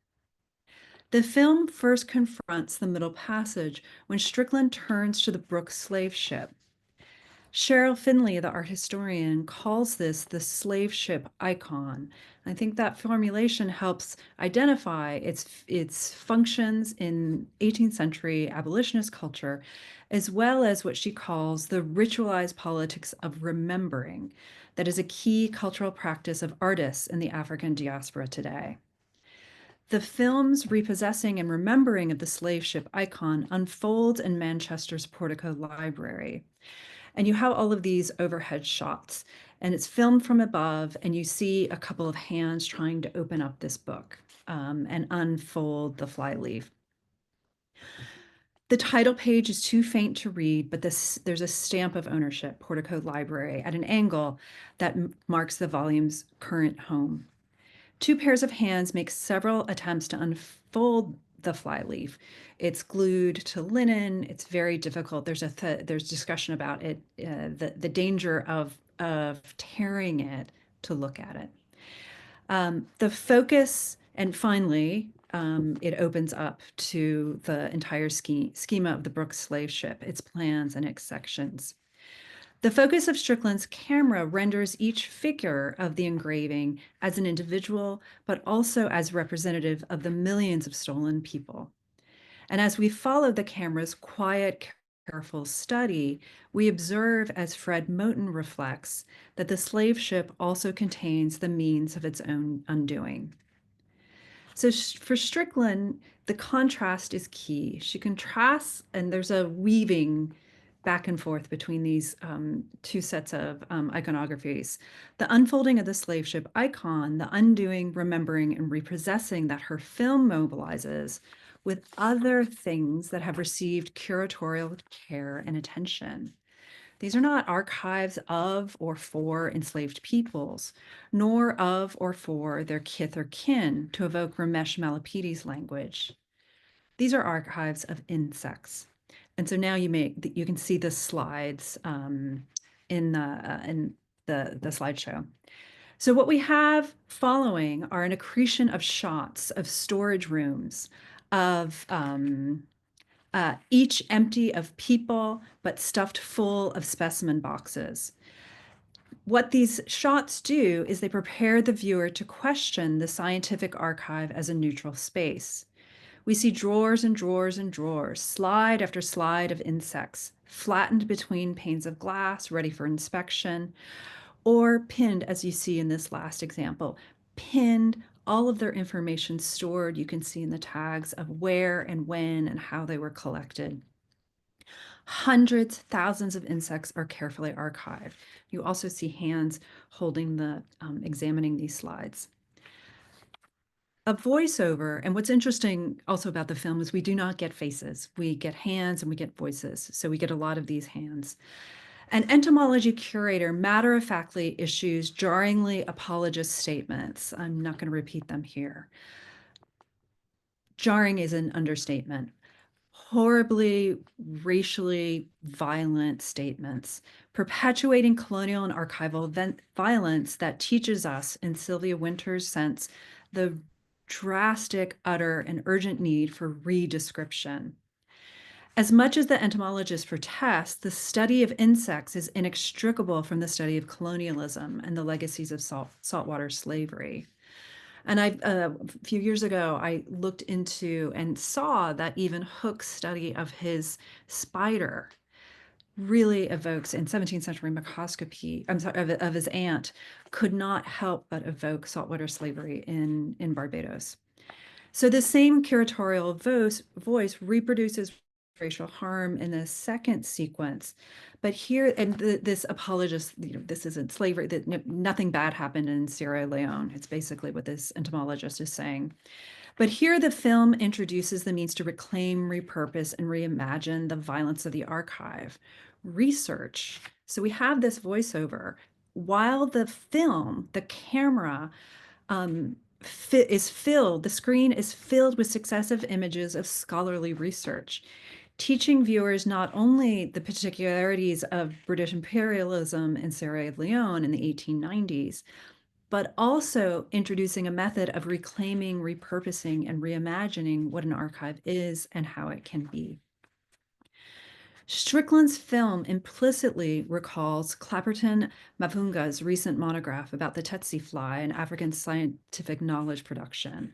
The film first confronts the Middle Passage when Strickland turns to the Brooks slave ship. Cheryl Finley, the art historian, calls this the slave ship icon. I think that formulation helps identify its functions in 18th century abolitionist culture, as well as what she calls the ritualized politics of remembering, that is a key cultural practice of artists in the African diaspora today. The film's repossessing and remembering of the slave ship icon unfolds in Manchester's Portico Library. And you have all of these overhead shots, and it's filmed from above, and you see a couple of hands trying to open up this book and unfold the flyleaf. The title page is too faint to read, but there's a stamp of ownership, Portico Library, at an angle that marks the volume's current home. Two pairs of hands make several attempts to unfold the flyleaf. It's glued to linen. It's very difficult. There's discussion about it, the danger of tearing it to look at it. The focus, and finally, it opens up to the entire schema of the Brooks slave ship, its plans and its sections. The focus of Strickland's camera renders each figure of the engraving as an individual, but also as representative of the millions of stolen people. And as we follow the camera's quiet, careful study, we observe, as Fred Moten reflects, that the slave ship also contains the means of its own undoing. So for Strickland, the contrast is key. She contrasts, and there's a weaving back and forth between these two sets of iconographies. The unfolding of the slave ship icon, the undoing, remembering, and repossessing that her film mobilizes with other things that have received curatorial care and attention. These are not archives of or for enslaved peoples, nor of or for their kith or kin, to evoke Ramesh Malapidy's language. These are archives of insects. And so now you can see the slides in the slideshow. So what we have following are an accretion of shots of storage rooms, of each empty of people, but stuffed full of specimen boxes. What these shots do is they prepare the viewer to question the scientific archive as a neutral space. We see drawers and drawers and drawers, slide after slide of insects, flattened between panes of glass, ready for inspection, or pinned, as you see in this last example, pinned, all of their information stored. You can see in the tags of where and when and how they were collected. Hundreds, thousands of insects are carefully archived. You also see hands holding the, examining these slides. A voiceover, and what's interesting also about the film is we do not get faces. We get hands and we get voices. So we get a lot of these hands. An entomology curator matter-of-factly issues jarringly apologist statements. I'm not going to repeat them here. Jarring is an understatement. Horribly racially violent statements, perpetuating colonial and archival violence that teaches us, in Sylvia Wynter's sense, the drastic, utter, and urgent need for redescription. As much as the entomologists protest, the study of insects is inextricable from the study of colonialism and the legacies of saltwater slavery. And a few years ago, I looked into and saw that even Hooke's study of his spider really evokes, in 17th century microscopy, of his ant, could not help but evoke saltwater slavery in Barbados. So the same curatorial voice reproduces racial harm in the second sequence. But here, and this apologist, this isn't slavery, that nothing bad happened in Sierra Leone. It's basically what this entomologist is saying. But here the film introduces the means to reclaim, repurpose, and reimagine the violence of the archive. Research. So we have this voiceover. While the film, the camera, is filled, the screen is filled with successive images of scholarly research, teaching viewers not only the particularities of British imperialism in Sierra Leone in the 1890s, but also introducing a method of reclaiming, repurposing, and reimagining what an archive is and how it can be. Strickland's film implicitly recalls Clapperton Mavunga's recent monograph about the tsetse fly and African scientific knowledge production.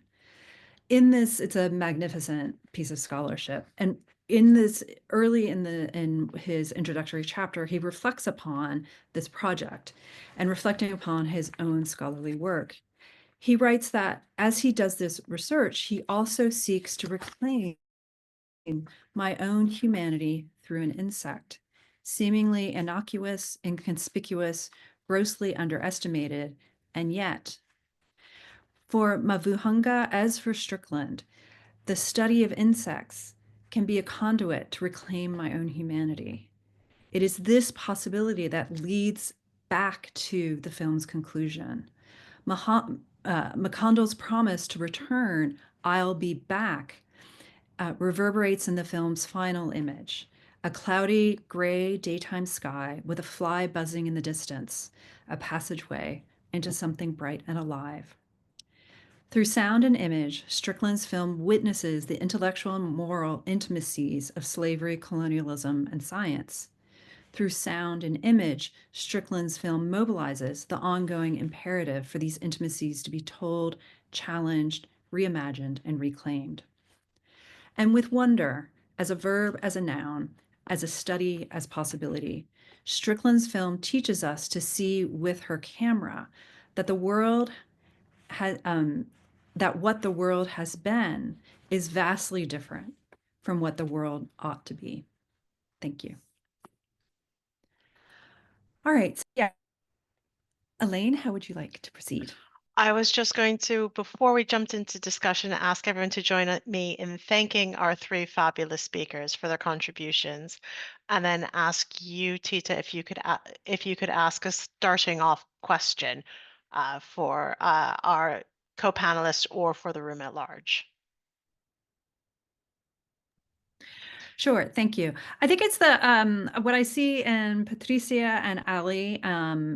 In this, it's a magnificent piece of scholarship. And in this, early in his introductory chapter, he reflects upon this project and reflecting upon his own scholarly work. He writes that as he does this research, he also seeks to reclaim my own humanity through an insect, seemingly innocuous, inconspicuous, grossly underestimated, and yet, for Mavunga as for Strickland, the study of insects can be a conduit to reclaim my own humanity. It is this possibility that leads back to the film's conclusion. McCondell's promise to return, "I'll be back," reverberates in the film's final image, a cloudy, gray daytime sky with a fly buzzing in the distance, a passageway into something bright and alive. Through sound and image, Strickland's film witnesses the intellectual and moral intimacies of slavery, colonialism, and science. Through sound and image, Strickland's film mobilizes the ongoing imperative for these intimacies to be told, challenged, reimagined, and reclaimed. And with wonder, as a verb, as a noun, as a study, as possibility, Strickland's film teaches us to see with her camera that the world has, that what the world has been is vastly different from what the world ought to be. Thank you. All right, so yeah. Elaine, how would you like to proceed? I was just going to, before we jumped into discussion, ask everyone to join me in thanking our three fabulous speakers for their contributions, and then ask you, Tita, if you could ask a starting off question for our co-panelists or for the room at large. Sure, thank you. I think it's the what I see in Patricia and Ali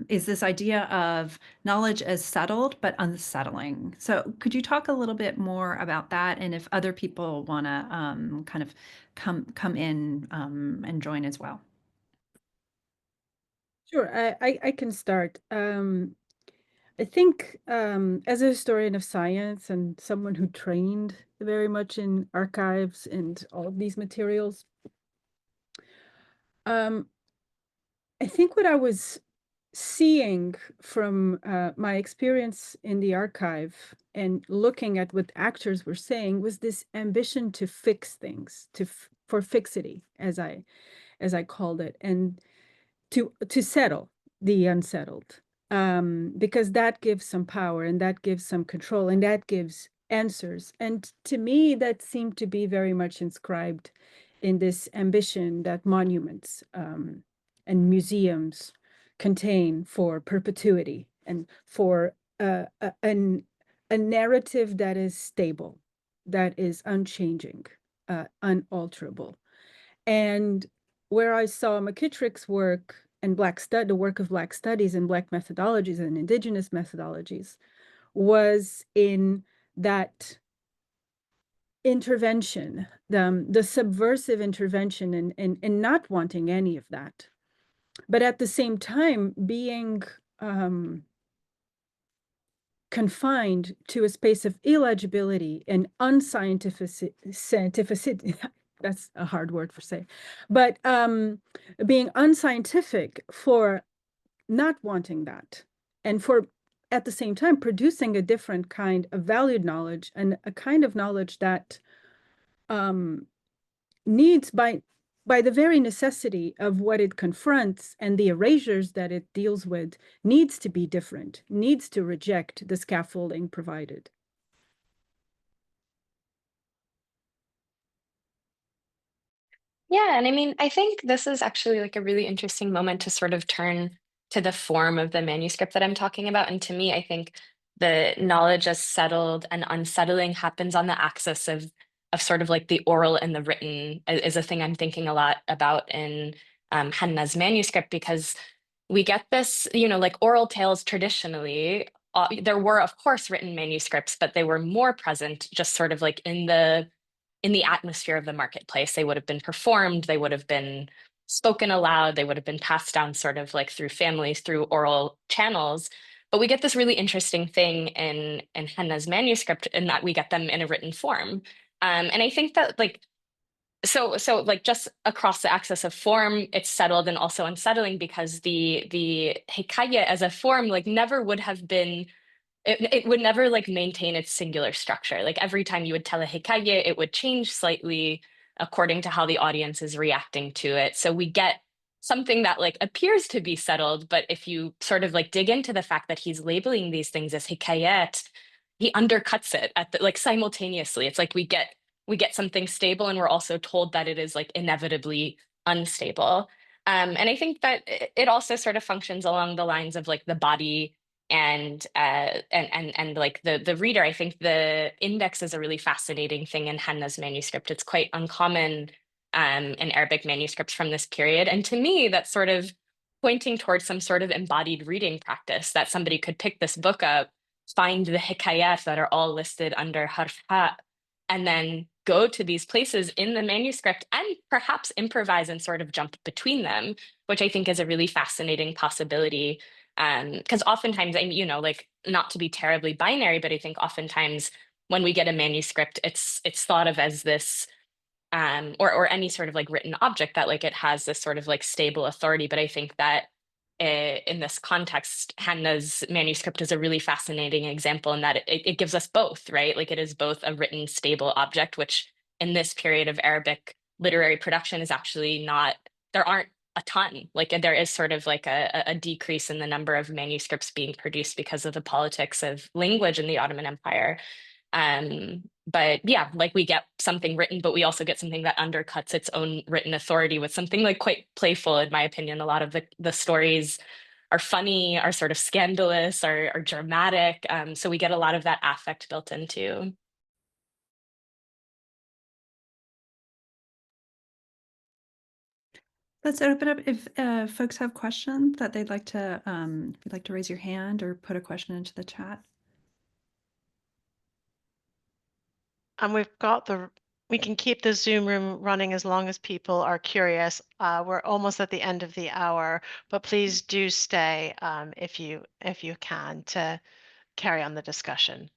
is this idea of knowledge as settled but unsettling. So could you talk a little bit more about that, and if other people want to kind of come in and join as well? Sure, I can start. I think as a historian of science and someone who trained very much in archives and all of these materials, I think what I was seeing from my experience in the archive and looking at what actors were saying was this ambition to fix things, for fixity, as I called it, and to settle the unsettled, because that gives some power and that gives some control and that gives answers. And to me, that seemed to be very much inscribed in this ambition that monuments and museums contain for perpetuity and for a narrative that is stable, that is unchanging, unalterable. And where I saw McKittrick's work and the work of Black studies and Black methodologies and Indigenous methodologies was in that intervention, the subversive intervention, and not wanting any of that, but at the same time being confined to a space of illegibility and unscientificity. That's a hard word for say, but being unscientific for not wanting that, and for at the same time producing a different kind of valued knowledge, and a kind of knowledge that needs, by the very necessity of what it confronts and the erasures that it deals with, needs to be different, needs to reject the scaffolding provided. Yeah, and I mean, I think this is actually like a really interesting moment to sort of turn to the form of the manuscript that I'm talking about. And to me, I think the knowledge as settled and unsettling happens on the axis of sort of like the oral and the written is a thing I'm thinking a lot about in Hanna's manuscript, because we get this, you know, like oral tales traditionally. There were, of course, written manuscripts, but they were more present just sort of like in the atmosphere of the marketplace. They would have been performed, they would have been spoken aloud, they would have been passed down sort of like through families, through oral channels. But we get this really interesting thing in Hanna's manuscript, in that we get them in a written form. And I think that like so like just across the axis of form, it's settled and also unsettling, because the hikaye as a form like never would have been, it would never like maintain its singular structure. Like every time you would tell a hikaye, it would change slightly according to how the audience is reacting to it. So we get something that like appears to be settled, but if you sort of like dig into the fact that he's labeling these things as hikayet, he undercuts it at the, like simultaneously. It's like we get something stable, and we're also told that it is like inevitably unstable. And I think that it also sort of functions along the lines of like the body and like the reader. I think the index is a really fascinating thing in Hanna's manuscript. It's quite uncommon in Arabic manuscripts from this period. And to me, that's sort of pointing towards some sort of embodied reading practice, that somebody could pick this book up, find the hikayat that are all listed under harf ha, and then go to these places in the manuscript and perhaps improvise and sort of jump between them, which I think is a really fascinating possibility. Because oftentimes, you know, like not to be terribly binary, but I think oftentimes when we get a manuscript, it's thought of as this, or any sort of like written object, that like it has this sort of like stable authority. But I think that in this context, Hanna's manuscript is a really fascinating example in that it gives us both, right? Like it is both a written stable object, which in this period of Arabic literary production is actually not, there aren't a ton. Like there is sort of like a decrease in the number of manuscripts being produced because of the politics of language in the Ottoman Empire. But yeah, like we get something written, but we also get something that undercuts its own written authority with something like quite playful, in my opinion. A lot of the stories are funny, are sort of scandalous, are dramatic. So we get a lot of that affect built into. Let's open up if folks have questions that they'd like to, if you'd like to raise your hand or put a question into the chat. And we can keep the Zoom room running as long as people are curious. We're almost at the end of the hour, but please do stay if you can to carry on the discussion.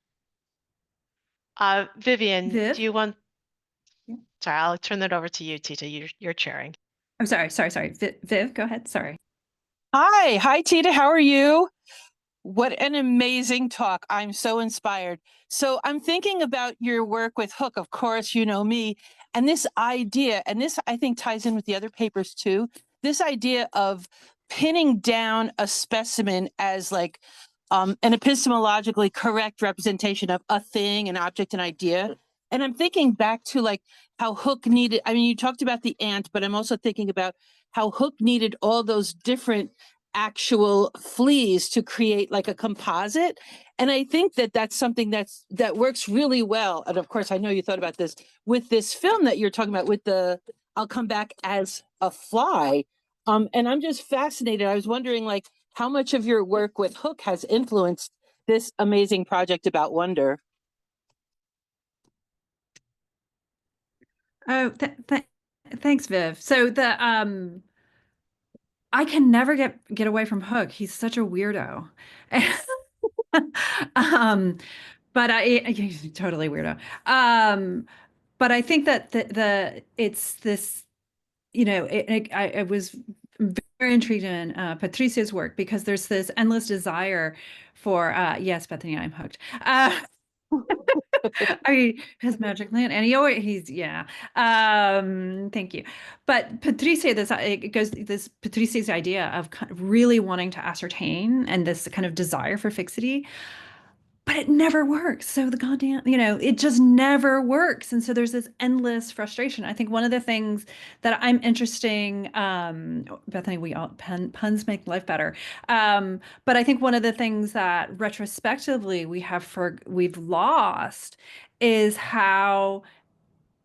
Vivian, Viv? do you want? Yeah. Sorry, I'll turn that over to you, Tita. You're chairing. I'm sorry. Viv, go ahead. Sorry. Hi, Tita. How are you? What an amazing talk. I'm so inspired. So I'm thinking about your work with Hook, of course, you know me, and this idea, and this I think ties in with the other papers too, this idea of pinning down a specimen as like an epistemologically correct representation of a thing, an object, an idea. And I'm thinking back to like how Hook needed, I mean, you talked about the ant, but I'm also thinking about how Hook needed all those different actual fleas to create like a composite. And I think that that's something that works really well. And of course, I know you thought about this with this film that you're talking about with the, I'll come back as a fly. And I'm just fascinated. I was wondering like how much of your work with Hook has influenced this amazing project about wonder. Oh, thanks, Viv. So the I can never get away from Hook. He's such a weirdo. But he's totally weirdo. But I think that it's this, you know, I was very intrigued in Patricia's work because there's this endless desire for yes, Bethany, I'm hooked. I mean, his magic land, and he's yeah. Thank you. But Patricia, this Patricia's idea of really wanting to ascertain and this kind of desire for fixity, but it never works. So the goddamn, you know, it just never works. And so there's this endless frustration. I think one of the things that I'm interesting, Bethany, we all puns make life better. But I think one of the things that retrospectively we've lost is how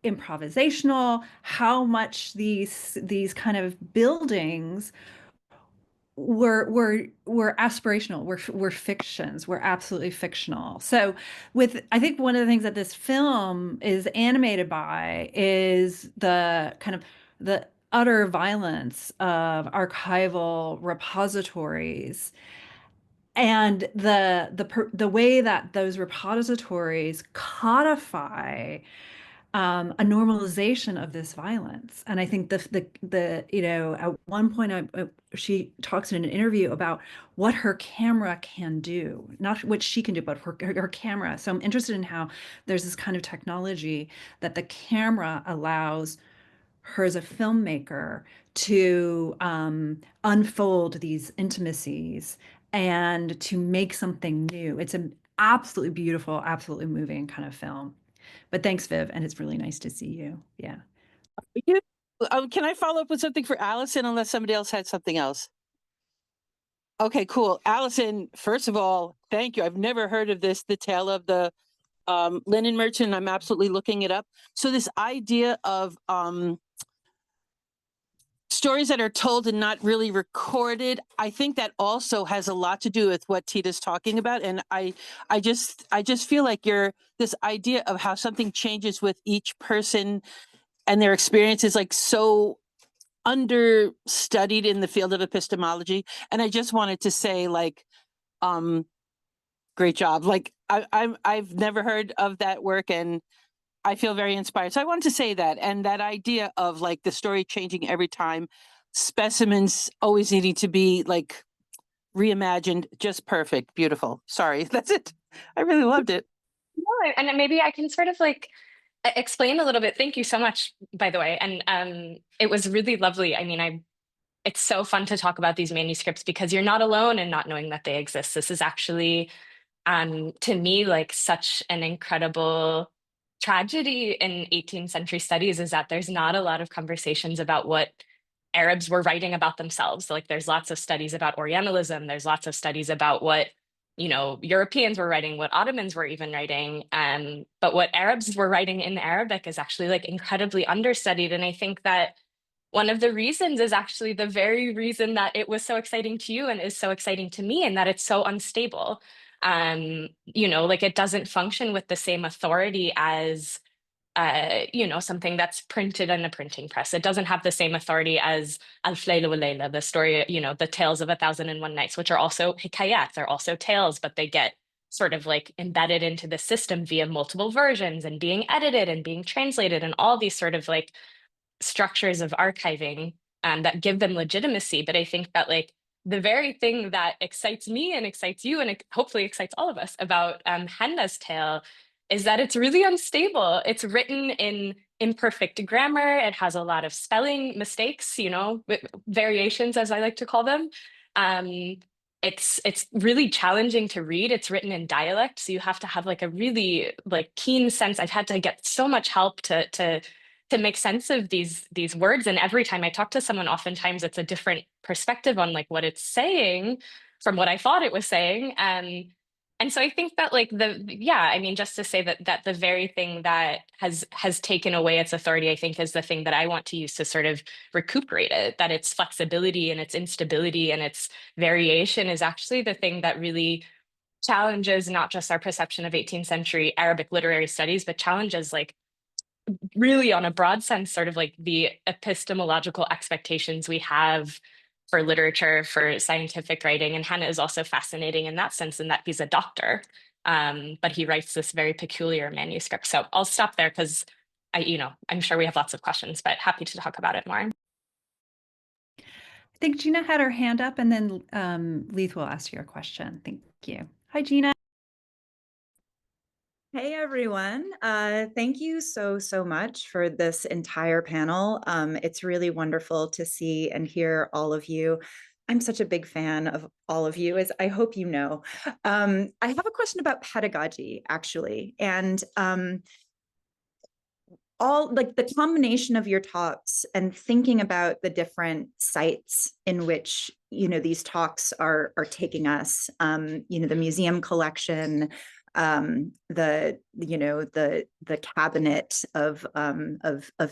improvisational, how much these kind of buildings we're aspirational, we're fictions, we're absolutely fictional. So I think one of the things that this film is animated by is the kind of the utter violence of archival repositories and the way that those repositories codify a normalization of this violence. And I think the you know, at one point she talks in an interview about what her camera can do, not what she can do, but her camera. So I'm interested in how there's this kind of technology that the camera allows her as a filmmaker to unfold these intimacies and to make something new. It's an absolutely beautiful, absolutely moving kind of film. But thanks, Viv, and it's really nice to see you. Yeah. Can I follow up with something for Allison, unless somebody else had something else? Okay, cool. Allison, first of all, thank you. I've never heard of this, the tale of the linen merchant. I'm absolutely looking it up. So this idea of stories that are told and not really recorded, I think that also has a lot to do with what Tita's talking about. And I just feel like this idea of how something changes with each person and their experience is like so understudied in the field of epistemology. And I just wanted to say like, great job. Like I've never heard of that work and I feel very inspired. So I wanted to say that, and that idea of like the story changing every time, specimens always needing to be like reimagined, just perfect, beautiful. Sorry, that's it. I really loved it. No, and maybe I can sort of like explain a little bit. Thank you so much, by the way. And it was really lovely. I mean, it's so fun to talk about these manuscripts because you're not alone in not knowing that they exist. This is actually, to me, like such an incredible tragedy in 18th century studies is that there's not a lot of conversations about what Arabs were writing about themselves. Like there's lots of studies about Orientalism. There's lots of studies about what, you know, Europeans were writing, what Ottomans were even writing. But what Arabs were writing in Arabic is actually like incredibly understudied. And I think that one of the reasons is actually the very reason that it was so exciting to you and is so exciting to me, and that it's so unstable. You know, like it doesn't function with the same authority as you know, something that's printed in a printing press. It doesn't have the same authority as Alf Layla wa Layla, the story, you know, the tales of 1001 Nights, which are also hikayat, they're also tales, but they get sort of like embedded into the system via multiple versions and being edited and being translated and all these sort of like structures of archiving that give them legitimacy. But I think that like the very thing that excites me and excites you and it hopefully excites all of us about Hanna's tale is that it's really unstable. It's written in imperfect grammar. It has a lot of spelling mistakes, you know, variations, as I like to call them. It's really challenging to read. It's written in dialect, so you have to have like a really like keen sense. I've had to get so much help to make sense of these words. And every time I talk to someone, oftentimes it's a different perspective on like what it's saying from what I thought it was saying. And so I think that like I mean, just to say that the very thing that has taken away its authority, I think is the thing that I want to use to sort of recuperate it, that its flexibility and its instability and its variation is actually the thing that really challenges not just our perception of 18th century Arabic literary studies, but challenges like really on a broad sense, sort of like the epistemological expectations we have for literature, for scientific writing. And Hanna is also fascinating in that sense, in that he's a doctor, but he writes this very peculiar manuscript. So I'll stop there because I'm sure we have lots of questions, but happy to talk about it more. I think Gina had her hand up, and then Leith will ask you a question. Thank you. Hi, Gina. Hey, everyone. Thank you so much for this entire panel. It's really wonderful to see and hear all of you. I'm such a big fan of all of you, as I hope you know. I have a question about pedagogy, actually, and all like the combination of your talks and thinking about the different sites in which these talks are taking us. The museum collection, the cabinet of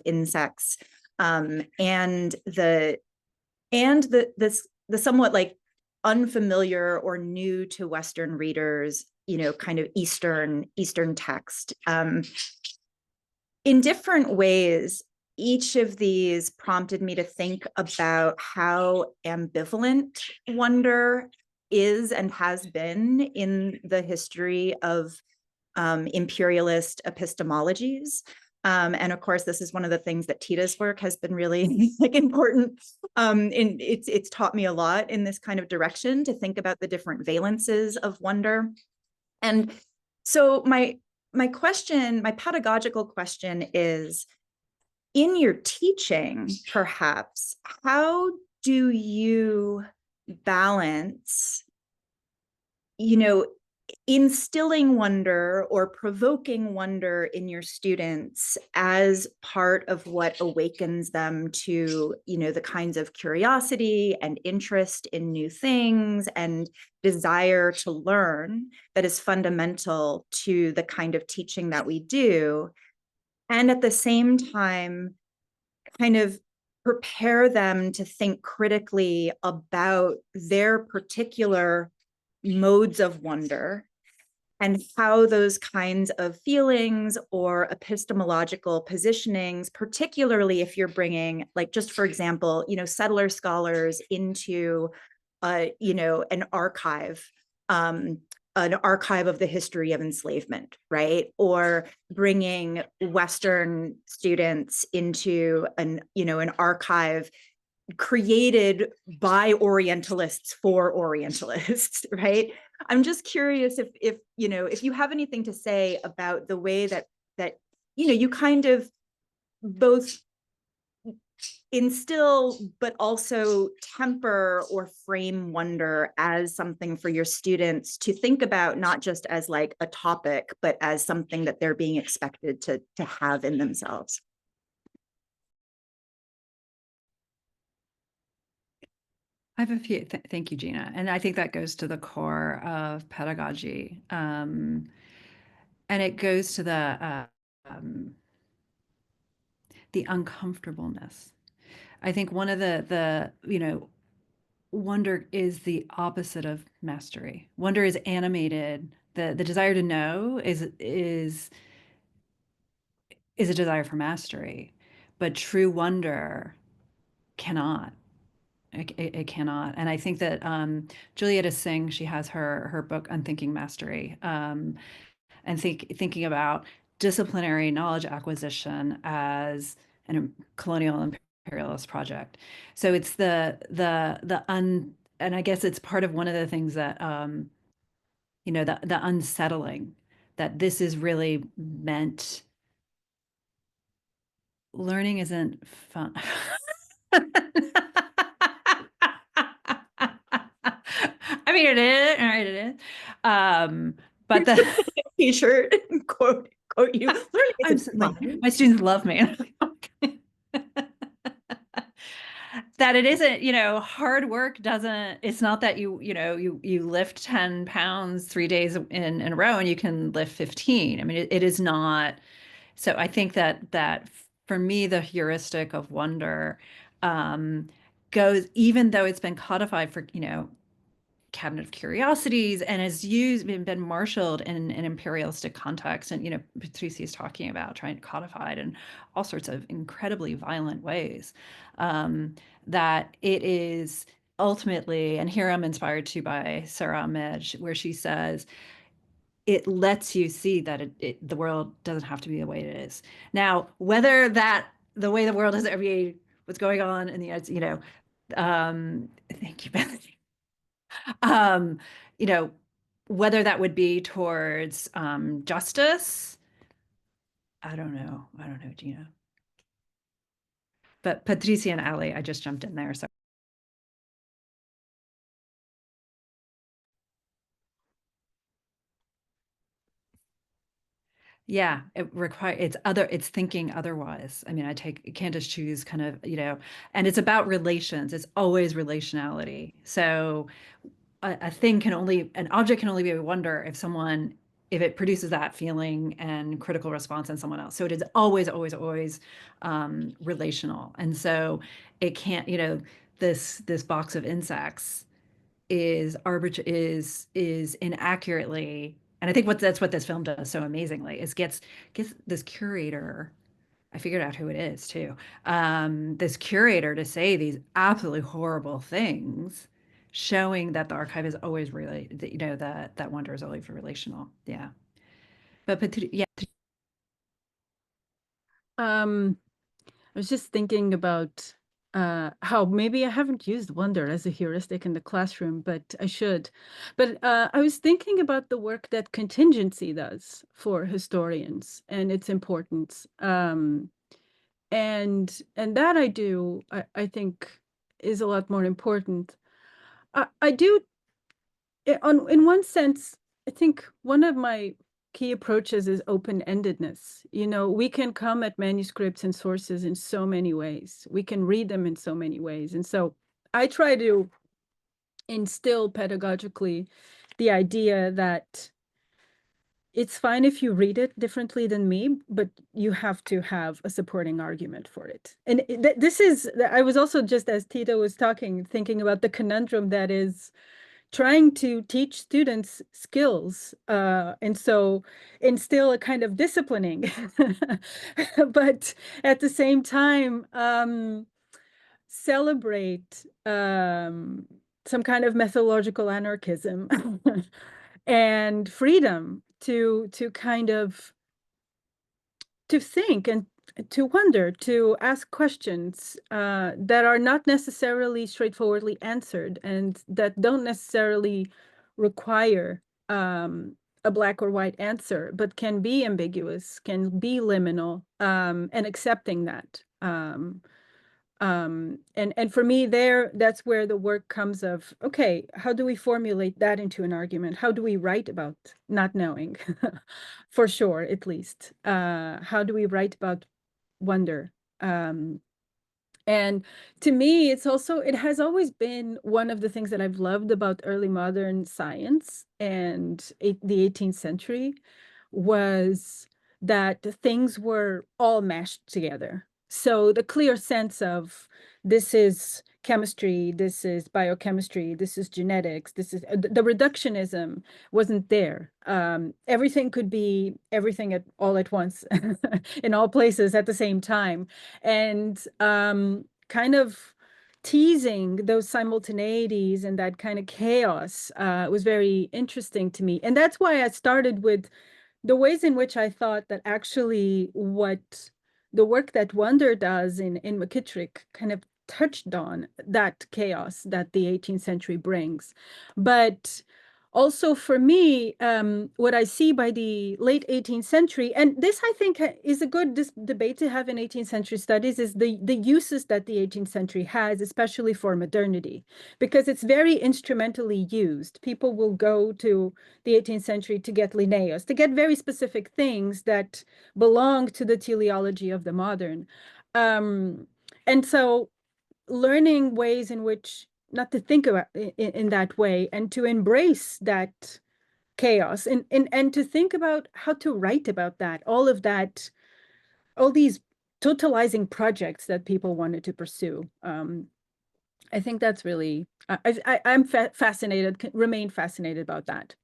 insects, and the somewhat like unfamiliar or new to Western readers, kind of Eastern text. In different ways, each of these prompted me to think about how ambivalent wonder is and has been in the history of imperialist epistemologies. And of course, this is one of the things that Tita's work has been really like important. It's taught me a lot in this kind of direction to think about the different valences of wonder. And so my pedagogical question is, in your teaching, perhaps, how do you balance, instilling wonder or provoking wonder in your students as part of what awakens them to, the kinds of curiosity and interest in new things and desire to learn that is fundamental to the kind of teaching that we do, and at the same time, kind of prepare them to think critically about their particular modes of wonder and how those kinds of feelings or epistemological positionings, particularly if you're bringing, like, just for example, settler scholars into, an archive of the history of enslavement, right? Or bringing Western students into an archive created by Orientalists for Orientalists, right? I'm just curious if you have anything to say about the way that you kind of both instill but also temper or frame wonder as something for your students to think about, not just as like a topic, but as something that they're being expected to have in themselves. I have a few. Thank you, Gina. And I think that goes to the core of pedagogy. And it goes to the uncomfortableness I think one of the wonder is the opposite of mastery. Wonder is animated. The desire to know is a desire for mastery, but true wonder cannot. It cannot. And I think that Julieta Singh, she has her book Unthinking Mastery, and thinking about disciplinary knowledge acquisition as an colonial imperialist project. So it's and I guess it's part of one of the things that the unsettling, that this is really meant. Learning isn't fun. I mean, it is, right? It is. But the T-shirt quote you. I'm like, my students love me. That it isn't, hard work doesn't, it's not that you lift 10 pounds 3 days in a row and you can lift 15. I mean, it is not. So I think that for me, the heuristic of wonder goes, even though it's been codified for, cabinet of curiosities and has been marshaled in an imperialistic context. And, Patrícia is talking about trying to codify it in all sorts of incredibly violent ways, that it is ultimately, and here I'm inspired too by Sarah Ahmed, where she says, it lets you see that the world doesn't have to be the way it is. Now, whether the way the world is every what's going on in the thank you, Bethany. Whether that would be towards justice, I don't know, Gina. But Patrícia and Ali, I just jumped in there, so. Yeah, it's thinking otherwise. I mean, I can't just choose kind of, and it's about relations. It's always relationality. So an object can only be a wonder if it produces that feeling and critical response in someone else. So it is always, always, always relational. And so it can't, this box of insects is inaccurately, and I think that's what this film does so amazingly, is gets this curator, I figured out who it is too, this curator to say these absolutely horrible things, showing that the archive is always really, that wonder is always relational. Yeah. But yeah. I was just thinking about how maybe I haven't used wonder as a heuristic in the classroom, but I should. But I was thinking about the work that contingency does for historians and its importance. And that I think is a lot more important. I do, in one sense, I think one of my key approaches is open-endedness. We can come at manuscripts and sources in so many ways. We can read them in so many ways. And so I try to instill pedagogically the idea that it's fine if you read it differently than me, but you have to have a supporting argument for it. And I was also, just as Tita was talking, thinking about the conundrum that is trying to teach students skills, and so instill a kind of disciplining, but at the same time celebrate some kind of methodological anarchism and freedom to kind of think and to wonder, to ask questions that are not necessarily straightforwardly answered and that don't necessarily require a black or white answer, but can be ambiguous, can be liminal, and accepting that. And for me that's where the work comes of, okay, how do we formulate that into an argument? How do we write about not knowing, for sure, at least? How do we write about wonder? And to me, it has always been one of the things that I've loved about early modern science and the 18th century was that things were all mashed together. So the clear sense of this is chemistry, this is biochemistry, this is genetics, this is the reductionism wasn't there. Everything could be everything all at once in all places at the same time. And kind of teasing those simultaneities and that kind of chaos was very interesting to me. And that's why I started with the ways in which I thought that actually what the work that Wonder does in McKittrick kind of touched on that chaos that the 18th century brings. But also for me, what I see by the late 18th century, and this I think is a good debate to have in 18th century studies, is the uses that the 18th century has, especially for modernity, because it's very instrumentally used. People will go to the 18th century to get Linnaeus, to get very specific things that belong to the teleology of the modern. And so learning ways in which not to think about in that way and to embrace that chaos and to think about how to write about that, all these totalizing projects that people wanted to pursue. I think that's really, I'm fascinated, remain fascinated about that.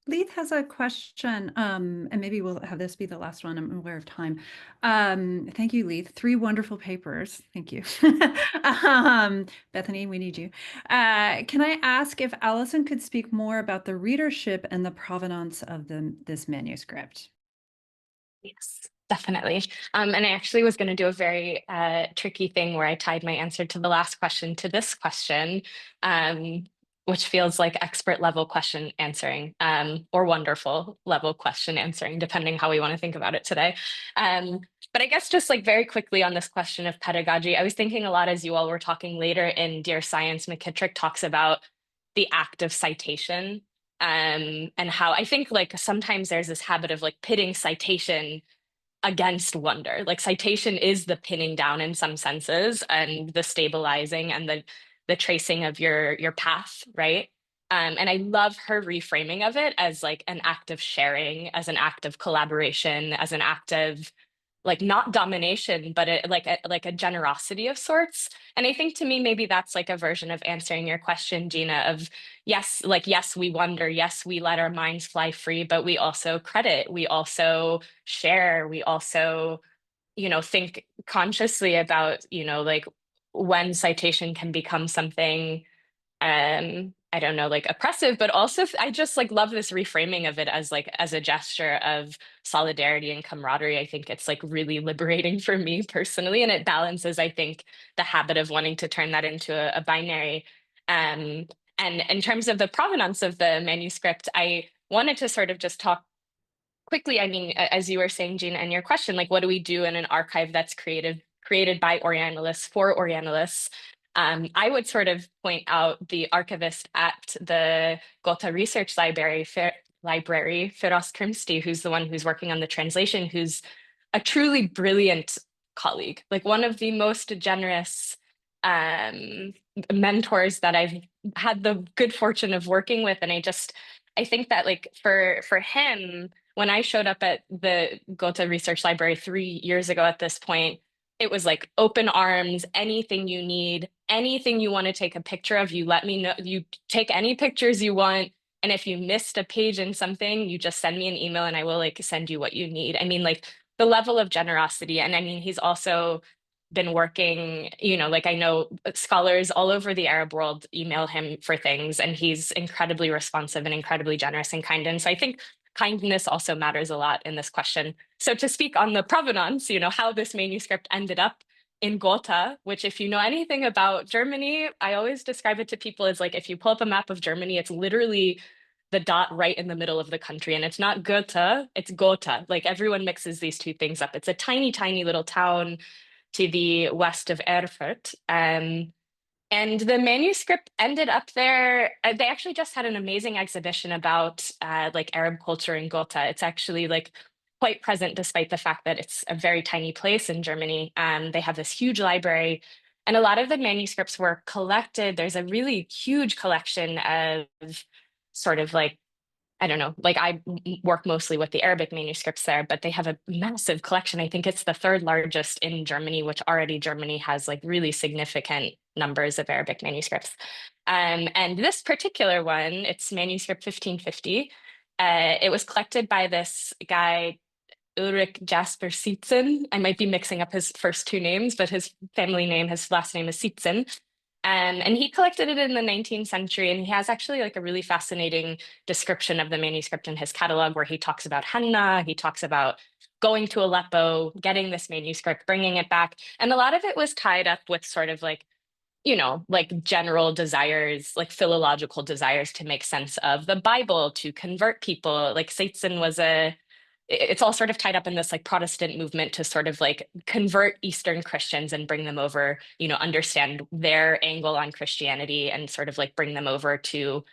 Leith has a question, and maybe we'll have this be the last one. I'm aware of time. Thank you, Leith. 3 wonderful papers. Thank you. Bethany, we need you. Can I ask if Allison could speak more about the readership and the provenance of this manuscript? Yes, definitely. And I actually was going to do a very tricky thing where I tied my answer to the last question to this question, which feels like expert level question answering, or wonderful level question answering, depending how we want to think about it today. But I guess just like very quickly on this question of pedagogy, I was thinking a lot as you all were talking later in Dear Science, McKittrick talks about the act of citation, and how I think like sometimes there's this habit of like pitting citation against wonder. Like citation is the pinning down in some senses and the stabilizing and the tracing of your path, right? And I love her reframing of it as like an act of sharing, as an act of collaboration, as an act of like not domination, but like a generosity of sorts. And I think to me, maybe that's like a version of answering your question, Gina, of yes, like, yes, we wonder, yes, we let our minds fly free, but we also credit, we also share, we also, think consciously about, like when citation can become something, I don't know, like oppressive, but also I just like love this reframing of it as a gesture of solidarity and camaraderie. I think it's like really liberating for me personally, and it balances, I think, the habit of wanting to turn that into a binary. And in terms of the provenance of the manuscript, I wanted to sort of just talk quickly. I mean, as you were saying, Gina, in your question, like what do we do in an archive that's created by Orientalists for Orientalists? I would sort of point out the archivist at the Gotha Research Library, Feroz Krimsti, who's the one who's working on the translation, who's a truly brilliant colleague, like one of the most generous mentors that I've had the good fortune of working with. And I think that like for him, when I showed up at the Gotha Research Library 3 years ago at this point, it was like open arms, anything you need, anything you want to take a picture of, you let me know. You take any pictures you want. And if you missed a page in something, you just send me an email and I will like send you what you need. I mean, like the level of generosity. And I mean, he's also been working, like I know scholars all over the Arab world email him for things, and he's incredibly responsive and incredibly generous and kind. And so I think kindness also matters a lot in this question. So to speak on the provenance, how this manuscript ended up in Gotha, which if you know anything about Germany, I always describe it to people as like, if you pull up a map of Germany, it's literally the dot right in the middle of the country. And it's not Goethe, it's Gotha. Like everyone mixes these two things up. It's a tiny, tiny little town to the west of Erfurt. And the manuscript ended up there. They actually just had an amazing exhibition about like Arab culture in Gotha. It's actually like quite present despite the fact that it's a very tiny place in Germany. They have this huge library, and a lot of the manuscripts were collected. There's a really huge collection of sort of like I don't know, like I work mostly with the Arabic manuscripts there, but they have a massive collection. I think it's the third largest in Germany, which already Germany has like really significant numbers of Arabic manuscripts. And this particular one, it's manuscript 1550. It was collected by this guy, Ulrich Jasper Sietzen. I might be mixing up his first two names, but his family name, his last name is Sietzen. And he collected it in the 19th century, and he has actually like a really fascinating description of the manuscript in his catalog where he talks about henna, he talks about going to Aleppo, getting this manuscript, bringing it back. And a lot of it was tied up with sort of like, you know, like general desires, like philological desires to make sense of the Bible, to convert people. Like Seitzen was it's all sort of tied up in this like Protestant movement to sort of like convert Eastern Christians and bring them over, you know, understand their angle on Christianity and sort of like bring them over to,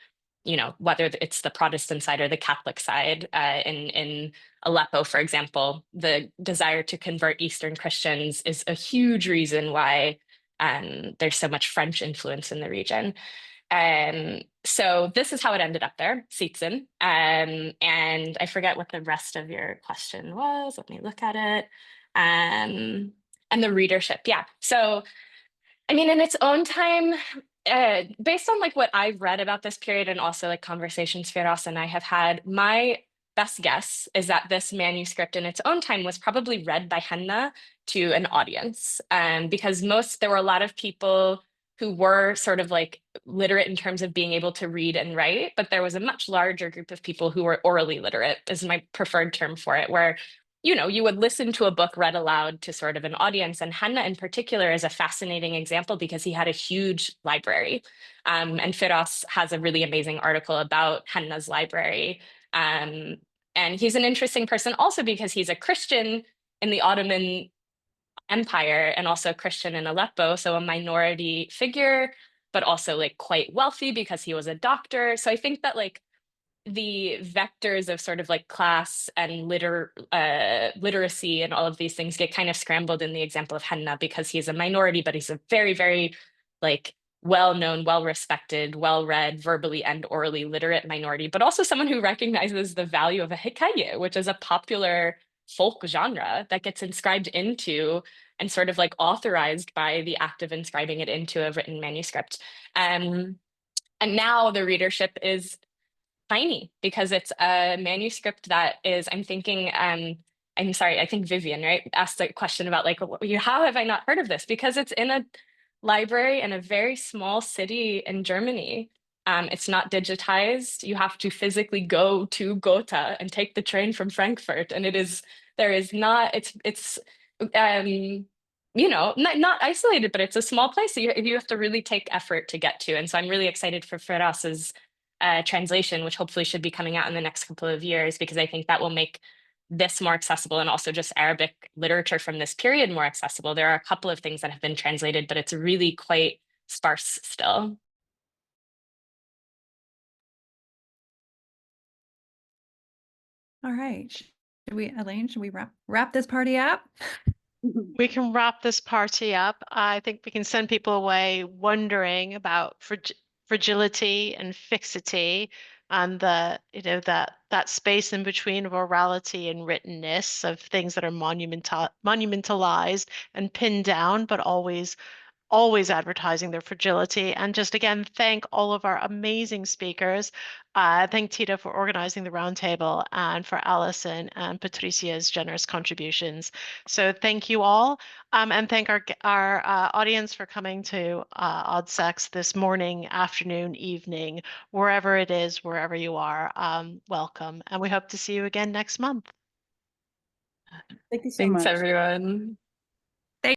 you know, whether it's the Protestant side or the Catholic side. In Aleppo, for example, the desire to convert Eastern Christians is a huge reason why there's so much French influence in the region. So this is how it ended up there, Sietzen. And I forget what the rest of your question was. Let me look at it. And the readership, yeah. So, I mean, in its own time, based on like what I've read about this period and also like conversations Firas and I have had, my best guess is that this manuscript in its own time was probably read by henna to an audience, because there were a lot of people who were sort of like literate in terms of being able to read and write, but there was a much larger group of people who were orally literate, is my preferred term for it, where, you know, you would listen to a book read aloud to sort of an audience. And henna in particular is a fascinating example because he had a huge library. And Firas has a really amazing article about henna's library. And he's an interesting person also because he's a Christian in the Ottoman Empire and also Christian in Aleppo, so a minority figure, but also like quite wealthy because he was a doctor. So I think that like the vectors of sort of like class and literacy and all of these things get kind of scrambled in the example of henna because he's a minority, but he's a very, very like well-known, well-respected, well-read, verbally and orally literate minority, but also someone who recognizes the value of a hikaye, which is a popular folk genre that gets inscribed into and sort of like authorized by the act of inscribing it into a written manuscript. And now the readership is tiny because it's a manuscript that is, I'm thinking, I'm sorry, I think Vivian, right, asked a question about like, how have I not heard of this? Because it's in a library in a very small city in Germany. It's not digitized. You have to physically go to Gotha and take the train from Frankfurt. And it's you know, not isolated, but it's a small place. So you have to really take effort to get to. And so I'm really excited for Firas's translation, which hopefully should be coming out in the next couple of years, because I think that will make this more accessible and also just Arabic literature from this period more accessible. There are a couple of things that have been translated, but it's really quite sparse still. All right. Elaine, should we wrap this party up? We can wrap this party up. I think we can send people away wondering about fragility and fixity and the, you know, that space in between of orality and writtenness of things that are monumentalized and pinned down, but always advertising their fragility. And just again, thank all of our amazing speakers. Thank Tita for organizing the roundtable and for Allison and Patricia's generous contributions. So thank you all. And thank our audience for coming to ODSECS this morning, afternoon, evening, wherever it is, wherever you are. Welcome. And we hope to see you again next month. Thank you so much. Thanks, everyone.